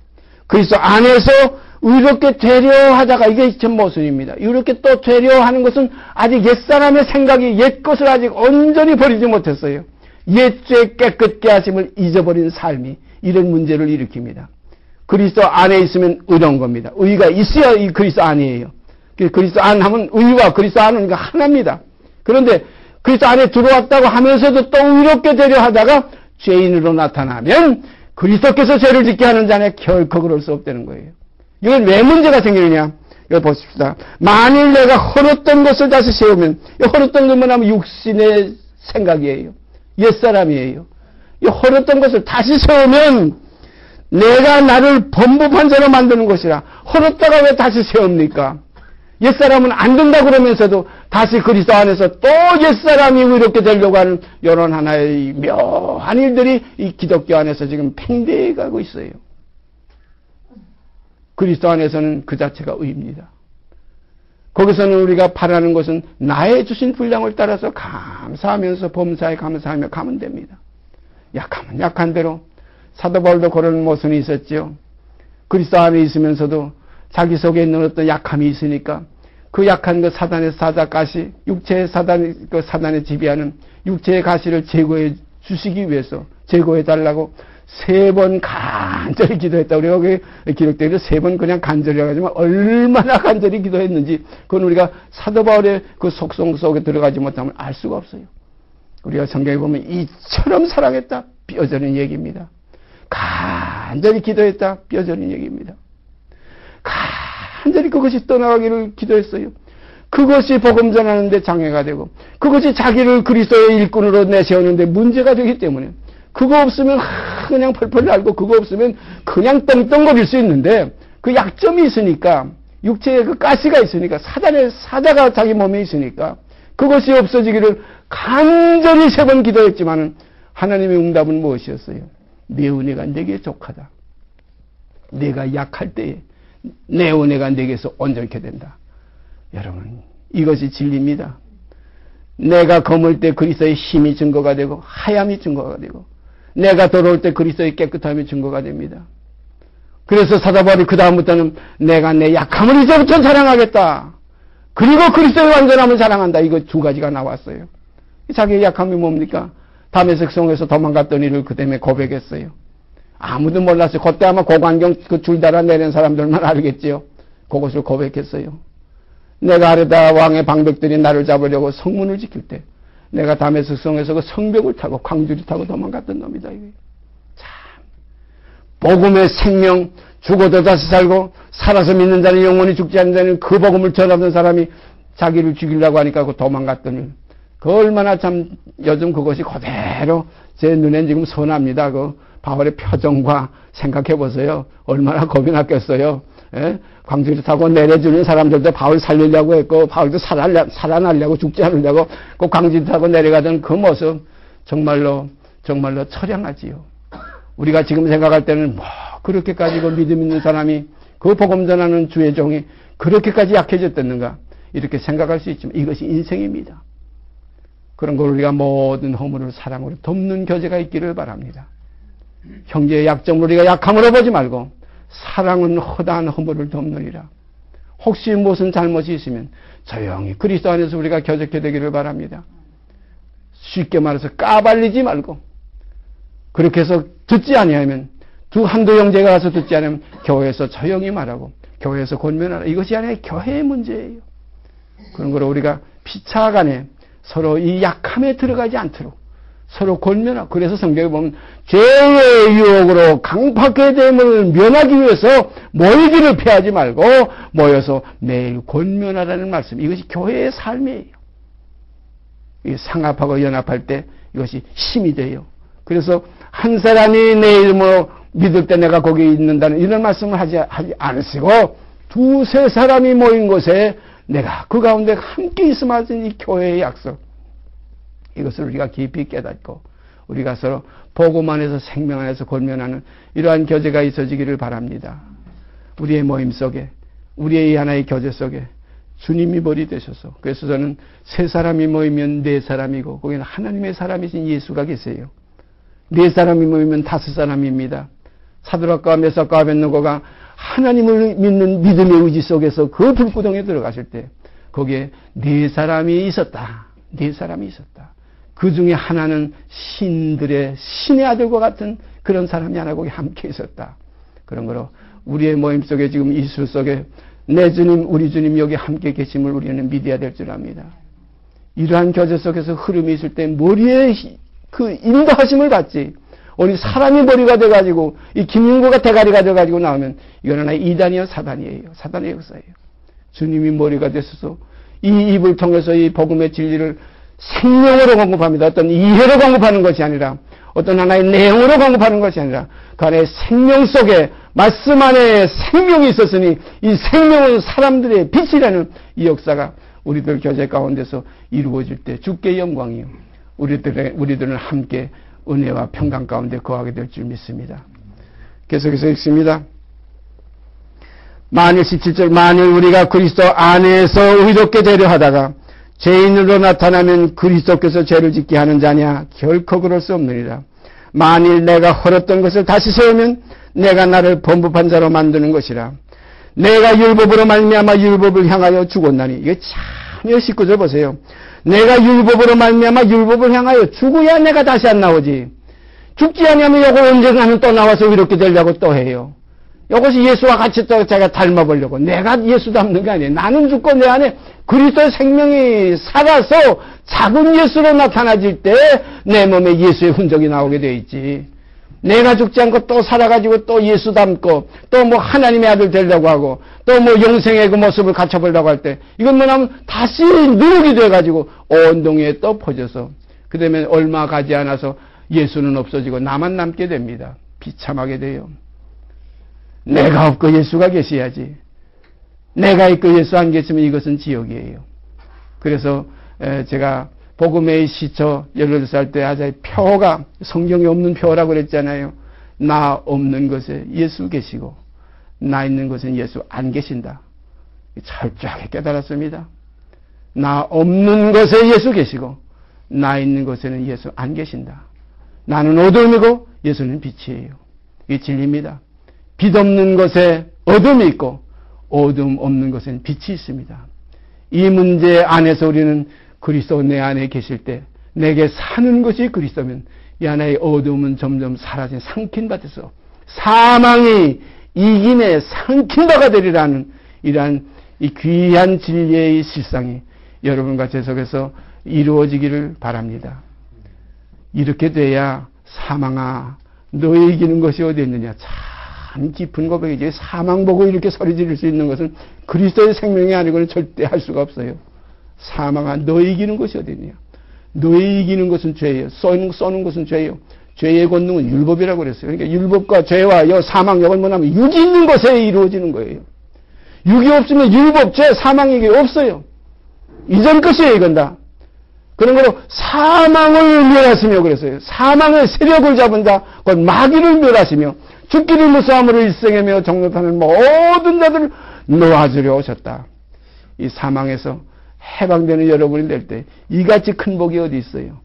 그리스도 안에서 의롭게 되려 하다가 이게 전 모순입니다. 이렇게 또 되려 하는 것은 아직 옛사람의 생각이 옛 것을 아직 온전히 버리지 못했어요. 옛죄 깨끗게 하심을 잊어버린 삶이 이런 문제를 일으킵니다. 그리스도 안에 있으면 의로운 겁니다. 의가 있어야 이 그리스도 안이에요. 그리스도 안 하면 의와 그리스도 안은 하나입니다. 그런데 그리스도 안에 들어왔다고 하면서도 또 의롭게 되려 하다가 죄인으로 나타나면 그리스도께서 죄를 짓게 하는 자는 결코 그럴 수 없다는 거예요. 이건 왜 문제가 생기느냐? 여기 보십시다. 만일 내가 헐었던 것을 다시 세우면, 헐었던 것만 하면 육신의 생각이에요. 옛사람이에요. 이 헐었던 것을 다시 세우면 내가 나를 범법한자로 만드는 것이라. 헐었다가 왜 다시 세웁니까? 옛사람은 안 된다 그러면서도 다시 그리스도 안에서 또 옛사람이 의롭게 되려고 하는 이런 하나의 묘한 일들이 이 기독교 안에서 지금 팽배해 가고 있어요. 그리스도 안에서는 그 자체가 의입니다. 거기서는 우리가 바라는 것은 나의 주신 분량을 따라서 감사하면서 범사에 감사하며 가면 됩니다. 약하면 약한 대로. 사도 바울도 그런 모순이 있었죠. 그리스도 안에 있으면서도 자기 속에 있는 어떤 약함이 있으니까 그 약한 그 사단의 사자가시, 육체의 사단의 지배하는 육체의 가시를 제거해 주시기 위해서 제거해 달라고 3번 간절히 기도했다. 우리가 여기 기록되어 있는 3번 그냥 간절히 하지만 얼마나 간절히 기도했는지 그건 우리가 사도 바울의 그 속성 속에 들어가지 못하면 알 수가 없어요. 우리가 성경에 보면 이처럼 사랑했다. 뼈저린 얘기입니다. 간절히 기도했다. 뼈저린 얘기입니다. 간절히 그것이 떠나가기를 기도했어요. 그것이 복음 전하는데 장애가 되고 그것이 자기를 그리스도의 일꾼으로 내세우는데 문제가 되기 때문에 그거 없으면 그냥 펄펄 날고 그거 없으면 그냥 떵떵거릴 수 있는데 그 약점이 있으니까 육체에 그 가시가 있으니까 사단의 사자가 자기 몸에 있으니까 그것이 없어지기를 간절히 3번 기도했지만은 하나님의 응답은 무엇이었어요? 내 은혜가 내게 족하다. 내가 약할 때에 내 은혜가 내게서 온전케 된다. 여러분 이것이 진리입니다. 내가 검을 때 그리스도의 힘이 증거가 되고 하얌이 증거가 되고 내가 더러울 때 그리스도의 깨끗함이 증거가 됩니다. 그래서 사도 바울이 그 다음부터는 내가 내 약함을 이제부터 자랑하겠다. 그리고 그리스도의 완전함을 자랑한다. 이거 2가지가 나왔어요. 자기의 약함이 뭡니까? 다메섹 성에서 도망갔던 일을 그 때문에 고백했어요. 아무도 몰랐어요. 그때 아마 고관경 그 줄 달아 내린 사람들만 알겠지요. 그것을 고백했어요. 내가 아르다 왕의 방백들이 나를 잡으려고 성문을 지킬 때 내가 다메섹 성에서 그 성벽을 타고 광주리 타고 도망갔던 놈이다. 이게. 참 복음의 생명 죽어도 다시 살고 살아서 믿는 자는 영원히 죽지 않는 자는 그 복음을 전하던 사람이 자기를 죽이려고 하니까 그 도망갔던 일. 그 얼마나 참 요즘 그것이 그대로 제 눈엔 지금 선합니다. 그 바울의 표정과 생각해 보세요. 얼마나 겁이 났겠어요. 예? 광주리 타고 내려주는 사람들도 바울 살리려고 했고 바울도 살아나려고 죽지 않으려고 그 광주리 타고 내려가던 그 모습 정말로 처량하지요. 우리가 지금 생각할 때는 뭐 그렇게까지 그 믿음 있는 사람이 그 복음 전하는 주의 종이 그렇게까지 약해졌겠는가 이렇게 생각할 수 있지만 이것이 인생입니다. 그런 걸 우리가 모든 허물을 사랑으로 덮는 교제가 있기를 바랍니다. 형제의 약점을 우리가 약함으로 보지 말고 사랑은 허다한 허물을 덮느니라. 혹시 무슨 잘못이 있으면 조용히 그리스도 안에서 우리가 교제케 되기를 바랍니다. 쉽게 말해서 까발리지 말고 그렇게 해서 듣지 아니하면, 한두 형제가 가서 듣지 않으면 교회에서 조용히 말하고 교회에서 권면하라. 이것이 아니라 교회의 문제예요. 그런 거로 우리가 피차간에 서로 이 약함에 들어가지 않도록 서로 권면하고, 그래서 성경에 보면 죄의 유혹으로 강팍해 됨을 면하기 위해서 모이기를 피하지 말고 모여서 매일 권면하라는 말씀. 이것이 교회의 삶이에요. 상합하고 연합할 때 이것이 힘이 돼요. 그래서 한 사람이 내 이름으로 믿을 때 내가 거기 있는다는 이런 말씀을 하지 않으시고, 두세 사람이 모인 곳에 내가 그 가운데 함께 있으면 하는 이 교회의 약속, 이것을 우리가 깊이 깨닫고 우리가 서로 복음 안에서 생명 안에서 권면하는 이러한 교제가 있어지기를 바랍니다. 우리의 모임 속에, 우리의 하나의 교제 속에 주님이 머리 되셔서, 그래서 저는 세 사람이 모이면 네 사람이고 거기는 하나님의 사람이신 예수가 계세요. 네 사람이 모이면 다섯 사람입니다. 사드락과 메삭과 아벳느고가 하나님을 믿는 믿음의 의지 속에서 그 불구덩이에 들어가실 때 거기에 네 사람이 있었다. 네 사람이 있었다. 그 중에 하나는 신의 아들과 같은 그런 사람이 하나 거기 함께 있었다. 그런 거로 우리의 모임 속에 지금 이술 속에 내 주님, 우리 주님 여기 함께 계심을 우리는 믿어야 될 줄 압니다. 이러한 교제 속에서 흐름이 있을 때 머리에 그 인도하심을 받지, 우리 사람이 머리가 돼가지고 이 김윤구가 대가리가 돼가지고 나오면 이건 하나의 이단이요 사단이에요. 사단의 역사예요. 주님이 머리가 되셔서 이 입을 통해서 이 복음의 진리를 생명으로 공급합니다. 어떤 이해로 공급하는 것이 아니라, 어떤 하나의 내용으로 공급하는 것이 아니라 그 안에 생명 속에, 말씀 안에 생명이 있었으니 이 생명은 사람들의 빛이라는 이 역사가 우리들 교제 가운데서 이루어질 때 주께 영광이요, 우리들은 함께 은혜와 평강 가운데 거하게 될 줄 믿습니다. 계속해서 읽습니다. 만일 17절, 만일 우리가 그리스도 안에서 의롭게 되려 하다가 죄인으로 나타나면 그리스도께서 죄를 짓게 하는 자냐? 결코 그럴 수 없느니라. 만일 내가 헐었던 것을 다시 세우면 내가 나를 범법한 자로 만드는 것이라. 내가 율법으로 말미암아 율법을 향하여 죽었나니. 이게 참 19절 보세요. 내가 율법으로 말미암아 율법을 향하여 죽어야 내가 다시 안 나오지. 죽지 않으면 요거 언젠가는 또 나와서 이렇게 되려고 또 해요. 이것이 예수와 같이 또 제가 닮아보려고. 내가 예수 닮는 게 아니에요. 나는 죽고 내 안에 그리스도의 생명이 살아서 작은 예수로 나타나질 때 내 몸에 예수의 흔적이 나오게 돼 있지. 내가 죽지 않고 또 살아가지고 또 예수 닮고 또 뭐 하나님의 아들 되려고 하고 또 뭐 영생의 그 모습을 갖춰보려고 할 때 이건 뭐냐면 다시 누룩이 돼가지고 온 동에 또 퍼져서 그 다음에 얼마 가지 않아서 예수는 없어지고 나만 남게 됩니다. 비참하게 돼요. 내가 없고 예수가 계셔야지. 내가 있고 예수 안 계시면 이것은 지옥이에요. 그래서 제가 복음의 시초 18살 때 아자의 표가 성경에 없는 표라고 그랬잖아요. 나 없는 것에 예수 계시고 나 있는 것은 예수 안 계신다. 철저하게 깨달았습니다. 나 없는 것에 예수 계시고 나 있는 것에는 예수 안 계신다. 나는 어둠이고 예수는 빛이에요. 이게 진리입니다. 빛 없는 것에 어둠이 있고 어둠 없는 것엔 빛이 있습니다. 이 문제 안에서 우리는 그리스도 내 안에 계실 때 내게 사는 것이 그리스도면 이 하나의 어둠은 점점 사라진 삼킨 바 돼서 사망이 이김에 삼킨 바가 되리라는 이러한 이 귀한 진리의 실상이 여러분과 제 속에서 이루어지기를 바랍니다. 이렇게 돼야 사망아 너의 이기는 것이 어디 있느냐. 참 깊은 고백이지. 사망 보고 이렇게 소리 지를 수 있는 것은 그리스도의 생명이 아니고는 절대 할 수가 없어요. 사망아 너의 이기는 것이 어디 있느냐. 너의 이기는 것은 죄예요. 쏘는 것은 죄예요. 죄의 권능은 율법이라고 그랬어요. 그러니까 율법과 죄와 사망, 이건 뭐냐면 육이 있는 것에 이루어지는 거예요. 육이 없으면 율법, 죄, 사망이 이게 없어요. 이전 것이에요, 이건 다. 그런 거로 사망을 멸하시며 그랬어요. 사망의 세력을 잡은 자, 곧 마귀를 멸하시며 죽기를 무서함으로 일생하며 정욕하는 모든 자들을 놓아주려 오셨다. 이 사망에서 해방되는 여러분이 될 때 이같이 큰 복이 어디 있어요?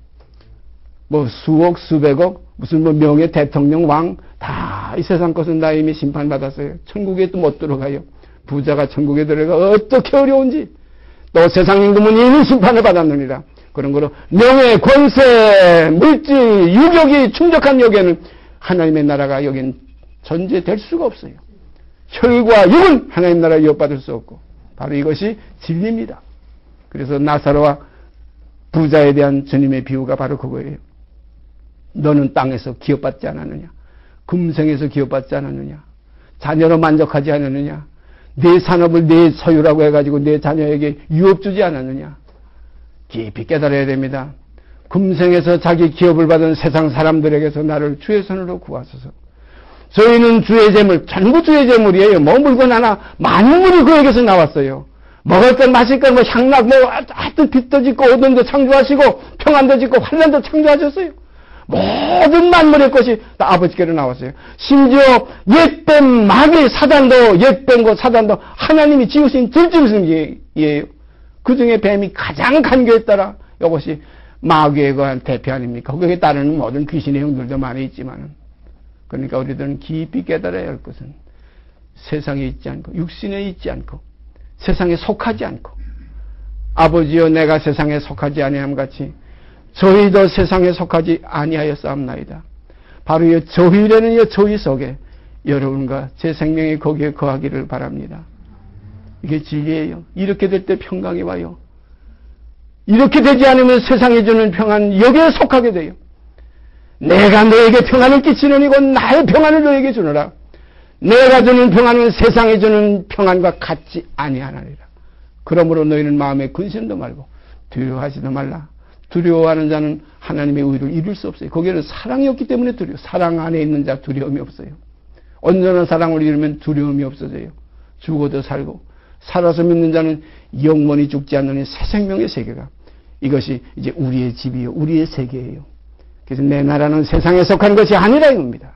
뭐 수억, 수백억, 무슨 뭐 명예, 대통령, 왕, 다 이 세상 것은 다 이미 심판받았어요. 천국에 또 못 들어가요. 부자가 천국에 들어가 어떻게 어려운지. 또 세상 임금은 이미 심판을 받았느니라. 그런 거로 명예, 권세, 물질, 유격이 충족한 여기에는 하나님의 나라가 여기는 존재될 수가 없어요. 혈과 육은 하나님 나라에 이어받을 수 없고 바로 이것이 진리입니다. 그래서 나사로와 부자에 대한 주님의 비유가 바로 그거예요. 너는 땅에서 기업받지 않았느냐? 금생에서 기업받지 않았느냐? 자녀로 만족하지 않았느냐? 내 산업을 내 소유라고 해가지고 내 자녀에게 유업 주지 않았느냐? 깊이 깨달아야 됩니다. 금생에서 자기 기업을 받은 세상 사람들에게서 나를 주의 손으로 구하소서. 저희는 주의 재물, 전부 주의 재물이에요. 뭐 물건 하나, 만물이 그에게서 나왔어요. 먹을 것, 마실 것, 뭐 향락, 뭐 하여튼 빛도 짓고 어둠도 창조하시고 평안도 짓고 환란도 창조하셨어요. 모든 만물의 것이 다 아버지께로 나왔어요. 심지어 옛뱀, 마귀, 사단도, 옛뱀과 사단도 하나님이 지으신 들짐승이에요. 그 중에 뱀이 가장 간교했더라. 이것이 마귀에 관한 대표 아닙니까? 거기에 따르는 모든 귀신의 형들도 많이 있지만은. 그러니까 우리들은 깊이 깨달아야 할 것은 세상에 있지 않고, 육신에 있지 않고, 세상에 속하지 않고, 아버지여 내가 세상에 속하지 아니함 같이 저희도 세상에 속하지 아니하였사옵나이다. 바로 이 저희라는 이 저희 속에 여러분과 제 생명이 거기에 거하기를 바랍니다. 이게 진리예요. 이렇게 될 때 평강이 와요. 이렇게 되지 않으면 세상이 주는 평안 여기에 속하게 돼요. 내가 너에게 평안을 끼치느니고 나의 평안을 너에게 주노라. 내가 주는 평안은 세상에 주는 평안과 같지 아니하나니라. 그러므로 너희는 마음에 근심도 말고 두려워하지도 말라. 두려워하는 자는 하나님의 의를 이룰 수 없어요. 거기에는 사랑이 없기 때문에 두려워. 사랑 안에 있는 자 두려움이 없어요. 온전한 사랑을 이루면 두려움이 없어져요. 죽어도 살고 살아서 믿는 자는 영원히 죽지 않는 새 생명의 세계가 이것이 이제 우리의 집이요 우리의 세계예요. 그래서 내 나라는 세상에 속한 것이 아니라 이겁니다.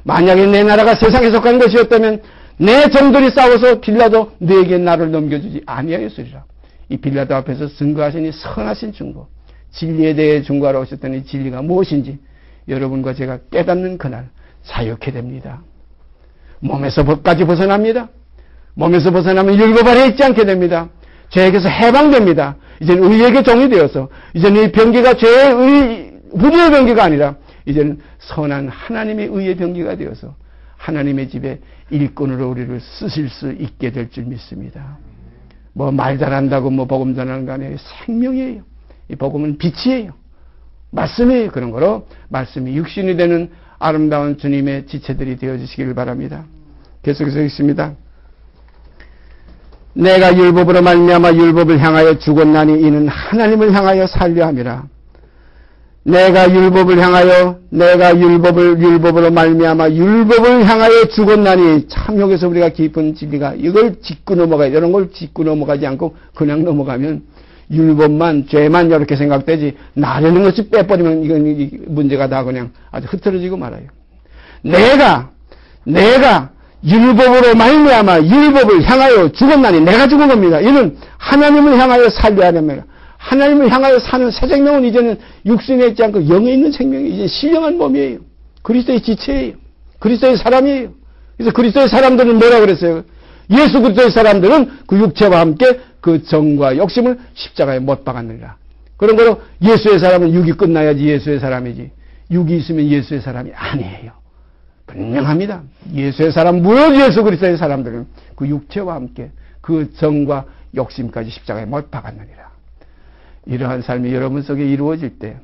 만약에 내 나라가 세상에 속한 것이었다면 내 종들이 싸워서 빌라도 너에게 나를 넘겨주지 아니하였으리라. 이 빌라도 앞에서 증거하시니 선하신 증거, 진리에 대해 증거하러 오셨더니 진리가 무엇인지 여러분과 제가 깨닫는 그날 자유케 됩니다. 몸에서 법까지 벗어납니다. 몸에서 벗어나면 율법 아래 있지 않게 됩니다. 죄에게서 해방됩니다. 이제는 의에게 종이 되어서 이제는 이 병기가 죄의 우리의 병기가 아니라 이제는 선한 하나님의 의의 병기가 되어서 하나님의 집에 일꾼으로 우리를 쓰실 수 있게 될 줄 믿습니다. 뭐 말 잘한다고 뭐 복음 전하는 거 아니에요. 생명이에요. 이 복음은 빛이에요. 말씀이에요. 그런 거로 말씀이 육신이 되는 아름다운 주님의 지체들이 되어주시기를 바랍니다. 계속해서 있습니다. 내가 율법으로 말미암아 율법을 향하여 죽었나니 이는 하나님을 향하여 살려 함이라. 내가 율법을 향하여 내가 율법으로 말미암아 율법을 향하여 죽었나니 참 여기서 우리가 깊은 진리가 이걸 짚고 넘어가야 이런 걸 짚고 넘어가지 않고 그냥 넘어가면 율법만 죄만 이렇게 생각되지 나라는 것이 빼버리면 이건 문제가 다 그냥 아주 흐트러지고 말아요. 내가 율법으로 말미암아 율법을 향하여 죽었나니 내가 죽은 겁니다. 이는 하나님을 향하여 살려 하렵니다. 하나님을 향하여 사는 새 생명은 이제는 육신에 있지 않고 영에 있는 생명이 이제 신령한 몸이에요. 그리스도의 지체예요. 그리스도의 사람이에요. 그래서 그리스도의 사람들은 뭐라 그랬어요? 예수 그리스도의 사람들은 그 육체와 함께 그 정과 욕심을 십자가에 못 박았느니라. 그런 거로 예수의 사람은 육이 끝나야지 예수의 사람이지 육이 있으면 예수의 사람이 아니에요. 분명합니다. 예수의 사람, 무엇 예수 그리스도의 사람들은 그 육체와 함께 그 정과 욕심까지 십자가에 못 박았느니라. 이러한 삶이 여러분 속에 이루어질 때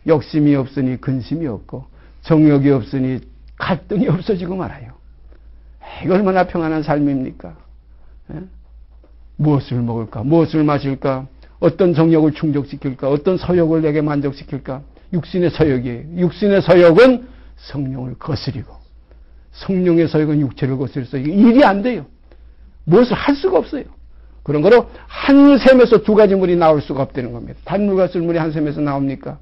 욕심이 없으니 근심이 없고 정욕이 없으니 갈등이 없어지고 말아요. 이거 얼마나 평안한 삶입니까? 예? 무엇을 먹을까? 무엇을 마실까? 어떤 정욕을 충족시킬까? 어떤 서욕을 내게 만족시킬까? 육신의 서욕이에요. 육신의 서욕은 성령을 거스리고 성령의 서욕은 육체를 거스려서 일이 안 돼요. 무엇을 할 수가 없어요. 그런 거로 한 샘에서 두 가지 물이 나올 수가 없다는 겁니다. 단물과 쓸물이 한 샘에서 나옵니까?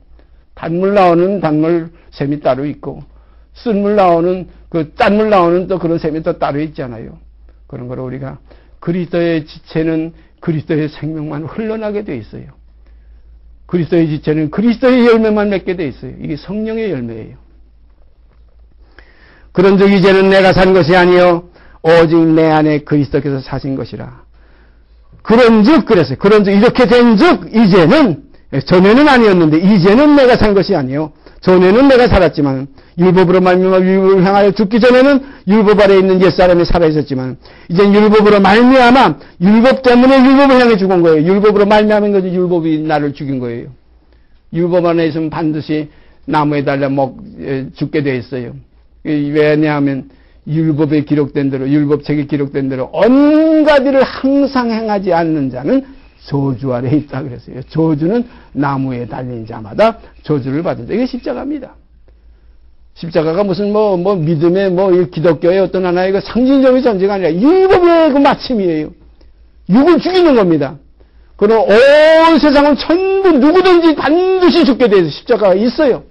단물 나오는 단물 샘이 따로 있고 쓴물 나오는 그 짠물 나오는 또 그런 샘이 또 따로 있잖아요. 그런 거로 우리가 그리스도의 지체는 그리스도의 생명만 흘러나게 돼 있어요. 그리스도의 지체는 그리스도의 열매만 맺게 돼 있어요. 이게 성령의 열매예요. 그런즉 이제는 내가 산 것이 아니요 오직 내 안에 그리스도께서 사신 것이라. 그런즉 그랬어요. 그런즉 이렇게 된즉 이제는 전에는 아니었는데 이제는 내가 산 것이 아니요 전에는 내가 살았지만 율법으로 말미암아 율법을 향하여 죽기 전에는 율법 아래에 있는 옛사람이 살아있었지만 이젠 율법으로 말미암아 율법 때문에 율법을 향해 죽은 거예요. 율법으로 말미암은 거지 율법이 나를 죽인 거예요. 율법 안에 있으면 반드시 나무에 달려 죽게 돼 있어요. 왜냐하면 율법에 기록된 대로 율법책에 기록된 대로 온갖 일을 항상 행하지 않는 자는 저주 아래에 있다 그랬어요. 저주는 나무에 달린 자마다 저주를 받는다. 이게 십자가입니다. 십자가가 무슨 믿음의 기독교의 어떤 하나의 그 상징적인 존재가 아니라 율법의 그 마침이에요. 육을 죽이는 겁니다. 그럼 온 세상은 전부 누구든지 반드시 죽게 돼서 십자가가 있어요.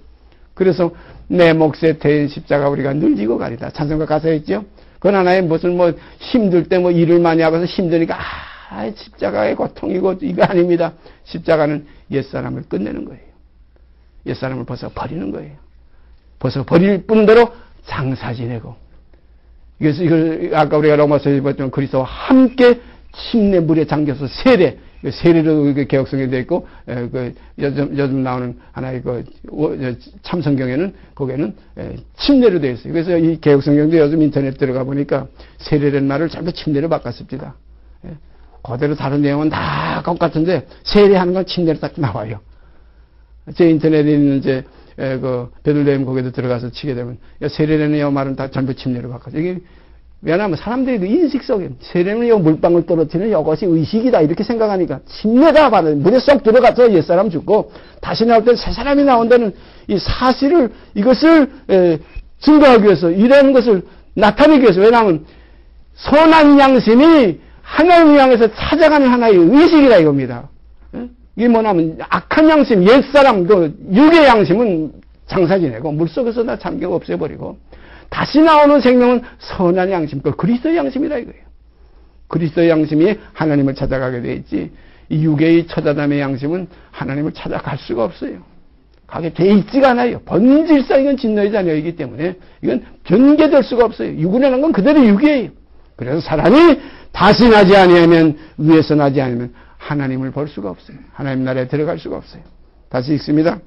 그래서 내 몫에 대인 십자가 우리가 늘 지고 가리다. 찬송가 가사에 있죠. 그건 하나의 무슨 힘들 때 일을 많이 하고서 힘드니까 십자가의 고통이고 이거 아닙니다. 십자가는 옛사람을 끝내는 거예요. 옛사람을 벗어 버리는 거예요. 벗어 버릴 뿐더러 장사 지내고. 이걸 아까 우리가 로마서에 봤던 그리스도와 함께 침례 물에 잠겨서 세례로 개혁성경에 되어 있고, 요즘 나오는 하나의 참성경에는, 거기에는 침례로 되어 있어요. 그래서 이 개혁성경도 요즘 인터넷 들어가 보니까 세례라는 말을 전부 침례로 바꿨습니다. 그대로 다른 내용은 다 똑같은데, 세례하는 건 침례로 딱 나와요. 제 인터넷에 있는 베들레헴 거기도 들어가서 치게 되면, 세례라는 이 말은 다 전부 침례로 바꿨어요. 이게 왜냐하면 사람들이 그 인식 속에 세례는 요 물방울 떨어뜨리는 이것이 의식이다 이렇게 생각하니까 침례가 바로 물에 쏙 들어가서 옛사람 죽고 다시 나올 때 새 사람이 나온다는 이 사실을 이것을 증거하기 위해서 이런 것을 나타내기 위해서 왜냐하면 선한 양심이 하나님을 향해서 찾아가는 하나의 의식이다 이겁니다. 이게 뭐냐면 악한 양심 옛사람 또 육의 양심은 장사 지내고 물속에서 다 잠겨 없애버리고 다시 나오는 생명은 선한 양심, 그리스도의 양심이다 이거예요. 그리스도의 양심이 하나님을 찾아가게 돼 있지, 이 육의 처자담의 양심은 하나님을 찾아갈 수가 없어요. 가게 돼 있지가 않아요. 본질상 이건 진노의 자녀이기 때문에 이건 변개될 수가 없어요. 육이라는 건 그대로 육이에요. 그래서 사람이 다시 나지 아니하면, 위에서 나지 않으면 하나님을 볼 수가 없어요. 하나님 나라에 들어갈 수가 없어요. 다시 읽습니다.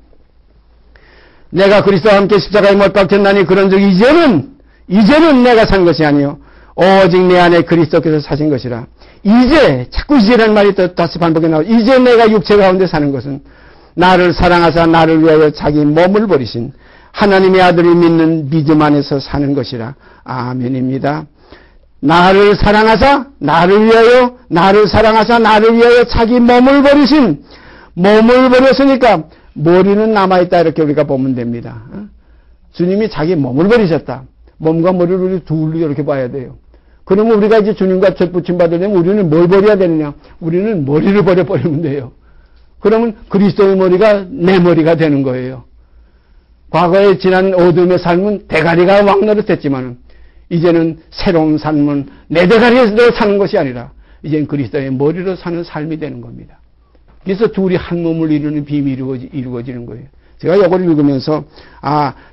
내가 그리스도와 함께 십자가에 못 박혔나니 그런즉 이제는 내가 산 것이 아니요 오직 내 안에 그리스도께서 사신 것이라. 이제 자꾸 이제라는 말이 또 다시 반복해 나오죠. 이제 내가 육체 가운데 사는 것은 나를 사랑하사 나를 위하여 자기 몸을 버리신 하나님의 아들을 믿는 믿음 안에서 사는 것이라. 아멘입니다. 나를 사랑하사 나를 위하여 자기 몸을 버리신, 몸을 버렸으니까 머리는 남아있다 이렇게 우리가 보면 됩니다. 주님이 자기 몸을 버리셨다. 몸과 머리를 우리 둘로 이렇게 봐야 돼요. 그러면 우리가 이제 주님과 접붙임 받으려면 우리는 뭘 버려야 되느냐? 우리는 머리를 버려버리면 돼요. 그러면 그리스도의 머리가 내 머리가 되는 거예요. 과거에 지난 어둠의 삶은 대가리가 왕노릇했지만 이제는 새로운 삶은 내 대가리에서 사는 것이 아니라 이제는 그리스도의 머리로 사는 삶이 되는 겁니다. 그래서 둘이 한 몸을 이루는 비밀이 이루어지는 거예요. 제가 이걸 읽으면서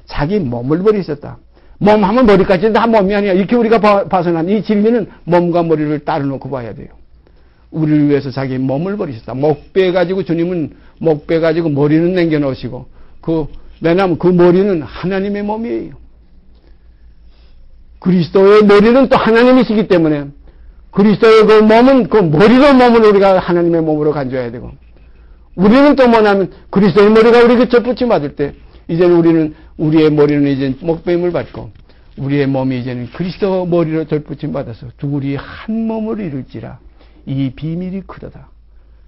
자기 몸을 버리셨다. 몸 하면 머리까지 다 몸이 아니야. 이렇게 우리가 봐서는 이 진리는 몸과 머리를 따로 놓고 봐야 돼요. 우리를 위해서 자기 몸을 버리셨다. 목베 가지고 주님은 목베 가지고 머리는 남겨놓으시고 왜냐하면 그 머리는 하나님의 몸이에요. 그리스도의 머리는 또 하나님이시기 때문에 그리스도의 그 몸은 그 머리로 몸을 우리가 하나님의 몸으로 간주해야 되고, 우리는 또 뭐냐면 그리스도의 머리가 우리에게 접붙임 받을 때 이제는 우리의 머리는 이제 목배임을 받고 우리의 몸이 이제는 그리스도 머리로 접붙임 받아서 둘이 한 몸을 이룰지라. 이 비밀이 크도다.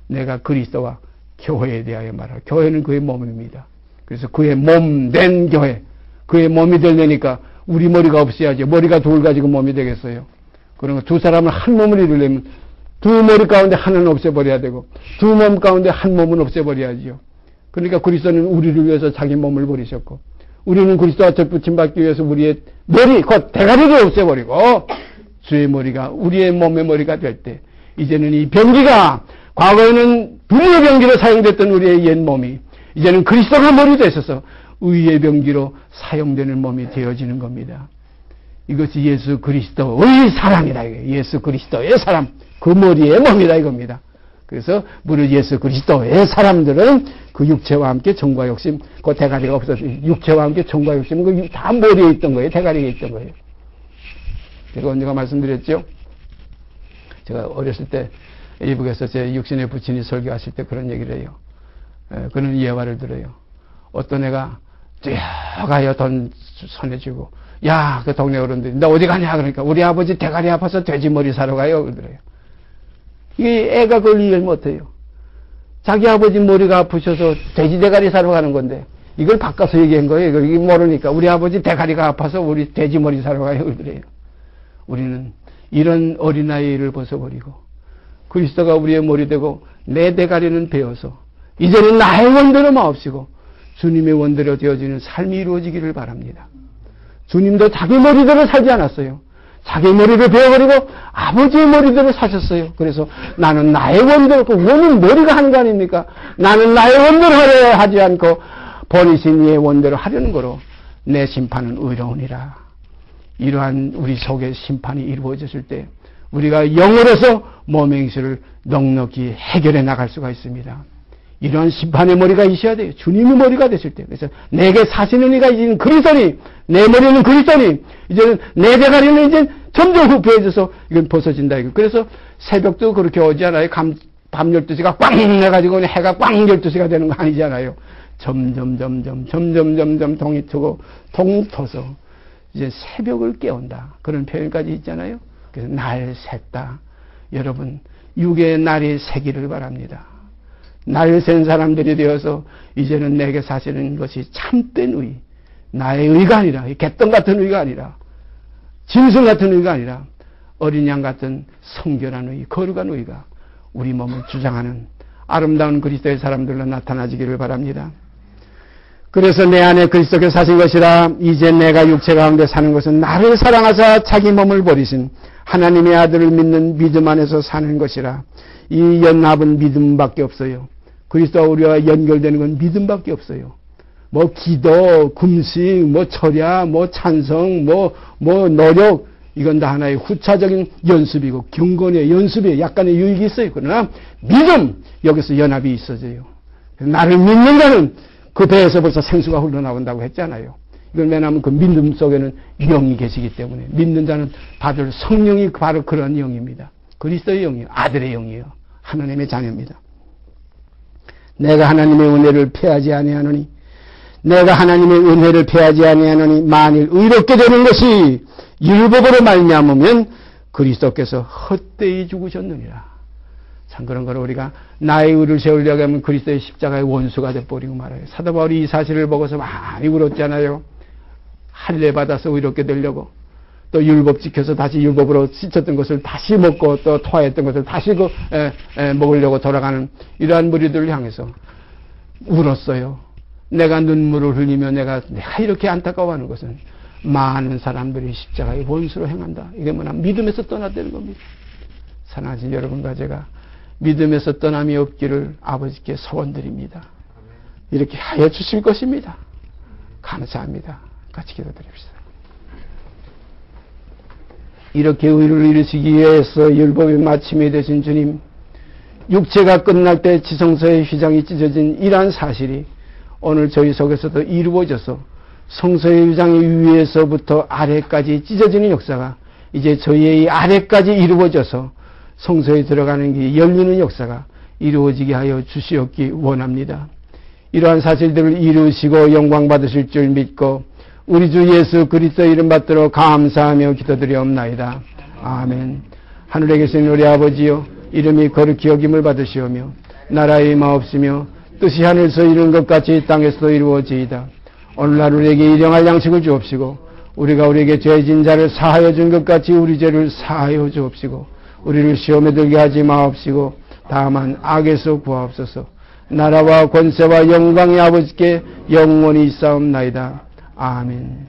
내가 그리스도와 교회에 대하여 말하라. 교회는 그의 몸입니다. 그래서 그의 몸 된 교회, 그의 몸이 되려니까 우리 머리가 없어야죠. 머리가 둘 가지고 몸이 되겠어요. 그러면 두 사람을 한 몸을 이루려면 두 머리 가운데 하나는 없애버려야 되고 두 몸 가운데 한 몸은 없애버려야죠. 그러니까 그리스도는 우리를 위해서 자기 몸을 버리셨고 우리는 그리스도와 접붙임 받기 위해서 우리의 머리, 곧 대가리를 없애버리고 주의 머리가 우리의 몸의 머리가 될 때 이제는 이 병기가 과거에는 분의 병기로 사용됐던 우리의 옛 몸이 이제는 그리스도가 머리 되셔서 의의 병기로 사용되는 몸이 되어지는 겁니다. 이것이 예수 그리스도의 사람이다. 예수 그리스도의 사람, 그 머리의 몸이다 이겁니다. 그래서 무릇 예수 그리스도의 사람들은 그 육체와 함께 정과 욕심, 그 대가리가 없어서 육체와 함께 정과 욕심은 다 머리에 있던 거예요. 대가리에 있던 거예요. 제가 언제가 말씀드렸죠? 제가 어렸을 때 이북에서 제 육신의 부친이 설교하실 때 그런 얘기를 해요. 그는 예화를 들어요. 어떤 애가 뛰어가요. 돈 손에 쥐고, 야, 그 동네 어른들이 너 어디 가냐? 그러니까 우리 아버지 대가리 아파서 돼지머리 사러 가요. 그러더래요. 이 애가 그걸 이해를 못해요. 자기 아버지 머리가 아프셔서 돼지 대가리 사러 가는 건데 이걸 바꿔서 얘기한 거예요. 이게 모르니까 우리 아버지 대가리가 아파서 우리 돼지 머리 사러 가요. 그러더래요. 우리는 이런 어린아이를 벗어버리고 그리스도가 우리의 머리 되고 내 대가리는 베어서 이제는 나의 원대로 마옵시고 주님의 원대로 되어지는 삶이 이루어지기를 바랍니다. 주님도 자기 머리대로 살지 않았어요. 자기 머리를 베어버리고 아버지의 머리대로 사셨어요. 그래서 나는 나의 원대로, 그 원은 머리가 하는 거 아닙니까? 나는 나의 원대로 하려 하지 않고 본이신 이의 원대로 하려는 거로 내 심판은 의로우니라. 이러한 우리 속에 심판이 이루어졌을 때 우리가 영으로서 몸의 행실을 넉넉히 해결해 나갈 수가 있습니다. 이러한 심판의 머리가 있어야 돼요. 주님의 머리가 되실 때. 그래서 내게 사시는 이가 이제는 그리스도니, 내 머리는 그리스도니, 이제는 내 대가리는 이제 점점 후패해져서 이건 벗어진다. 그래서 새벽도 그렇게 오지 않아요. 밤 12시가 꽝 해가지고 해가 꽝 12시가 되는 거 아니잖아요. 점점 동이 트고 동터서 이제 새벽을 깨운다. 그런 표현까지 있잖아요. 그래서 날 샜다. 여러분, 육의 날이 새기를 바랍니다. 날 센 사람들이 되어서 이제는 내게 사시는 것이 참된 의, 나의 의가 아니라, 개똥 같은 의가 아니라, 짐승 같은 의가 아니라, 어린 양 같은 성결한 의, 거룩한 의가 우리 몸을 주장하는 아름다운 그리스도의 사람들로 나타나지기를 바랍니다. 그래서 내 안에 그리스도께서 사신 것이라. 이제 내가 육체 가운데 사는 것은 나를 사랑하사 자기 몸을 버리신 하나님의 아들을 믿는 믿음 안에서 사는 것이라. 이 연합은 믿음밖에 없어요. 그리스도와 우리와 연결되는 건 믿음밖에 없어요. 뭐 기도, 금식, 뭐 철야, 뭐 찬성, 뭐 노력, 이건 다 하나의 후차적인 연습이고 경건의 연습에 약간의 유익이 있어요. 그러나 믿음, 여기서 연합이 있어져요. 나를 믿는 자는 그 배에서 벌써 생수가 흘러나온다고 했잖아요. 이건 왜냐하면 그 믿음 속에는 영이 계시기 때문에 믿는 자는 받을 성령이 바로 그런 영입니다. 그리스도의 영이요, 아들의 영이요, 하나님의 자녀입니다. 내가 하나님의 은혜를 패하지 아니하노니, 내가 하나님의 은혜를 패하지 아니하노니 만일 의롭게 되는 것이 율법으로 말미암으면 그리스도께서 헛되이 죽으셨느니라. 참 그런 걸 우리가 나의 의를 세우려고 하면 그리스도의 십자가의 원수가 돼버리고 말아요. 사도 바울이 이 사실을 보고서 많이 울었잖아요. 할례 받아서 의롭게 되려고, 또 율법 지켜서 다시 율법으로 씻었던 것을 다시 먹고 또 토하였던 것을 다시 먹으려고 돌아가는 이러한 무리들을 향해서 울었어요. 내가 눈물을 흘리며 내가 이렇게 안타까워하는 것은 많은 사람들이 십자가의 원수로 행한다. 이게 뭐냐, 믿음에서 떠났다는 겁니다. 사랑하신 여러분과 제가 믿음에서 떠남이 없기를 아버지께 소원드립니다. 이렇게 하여 주실 것입니다. 감사합니다. 같이 기도드립시다. 이렇게 의를 이루시기 위해서 율법의 마침이 되신 주님, 육체가 끝날 때 지성소의 휘장이 찢어진 이러한 사실이 오늘 저희 속에서도 이루어져서 성소의 휘장이 위에서부터 아래까지 찢어지는 역사가 이제 저희의 이 아래까지 이루어져서 성소에 들어가는 게 열리는 역사가 이루어지게 하여 주시옵기 원합니다. 이러한 사실들을 이루시고 영광 받으실 줄 믿고 우리 주 예수 그리스도 이름 받들어 감사하며 기도드리옵나이다. 아멘. 하늘에 계신 우리 아버지여, 이름이 거룩히 여김을 받으시오며 나라의 마옵시며 뜻이 하늘에서 이루는 것 같이 땅에서도 이루어지이다. 오늘날 우리에게 일용할 양식을 주옵시고 우리가 우리에게 죄진 자를 사하여 준 것 같이 우리 죄를 사하여 주옵시고 우리를 시험에 들게 하지 마옵시고 다만 악에서 구하옵소서. 나라와 권세와 영광이 아버지께 영원히 있사옵나이다. 아멘.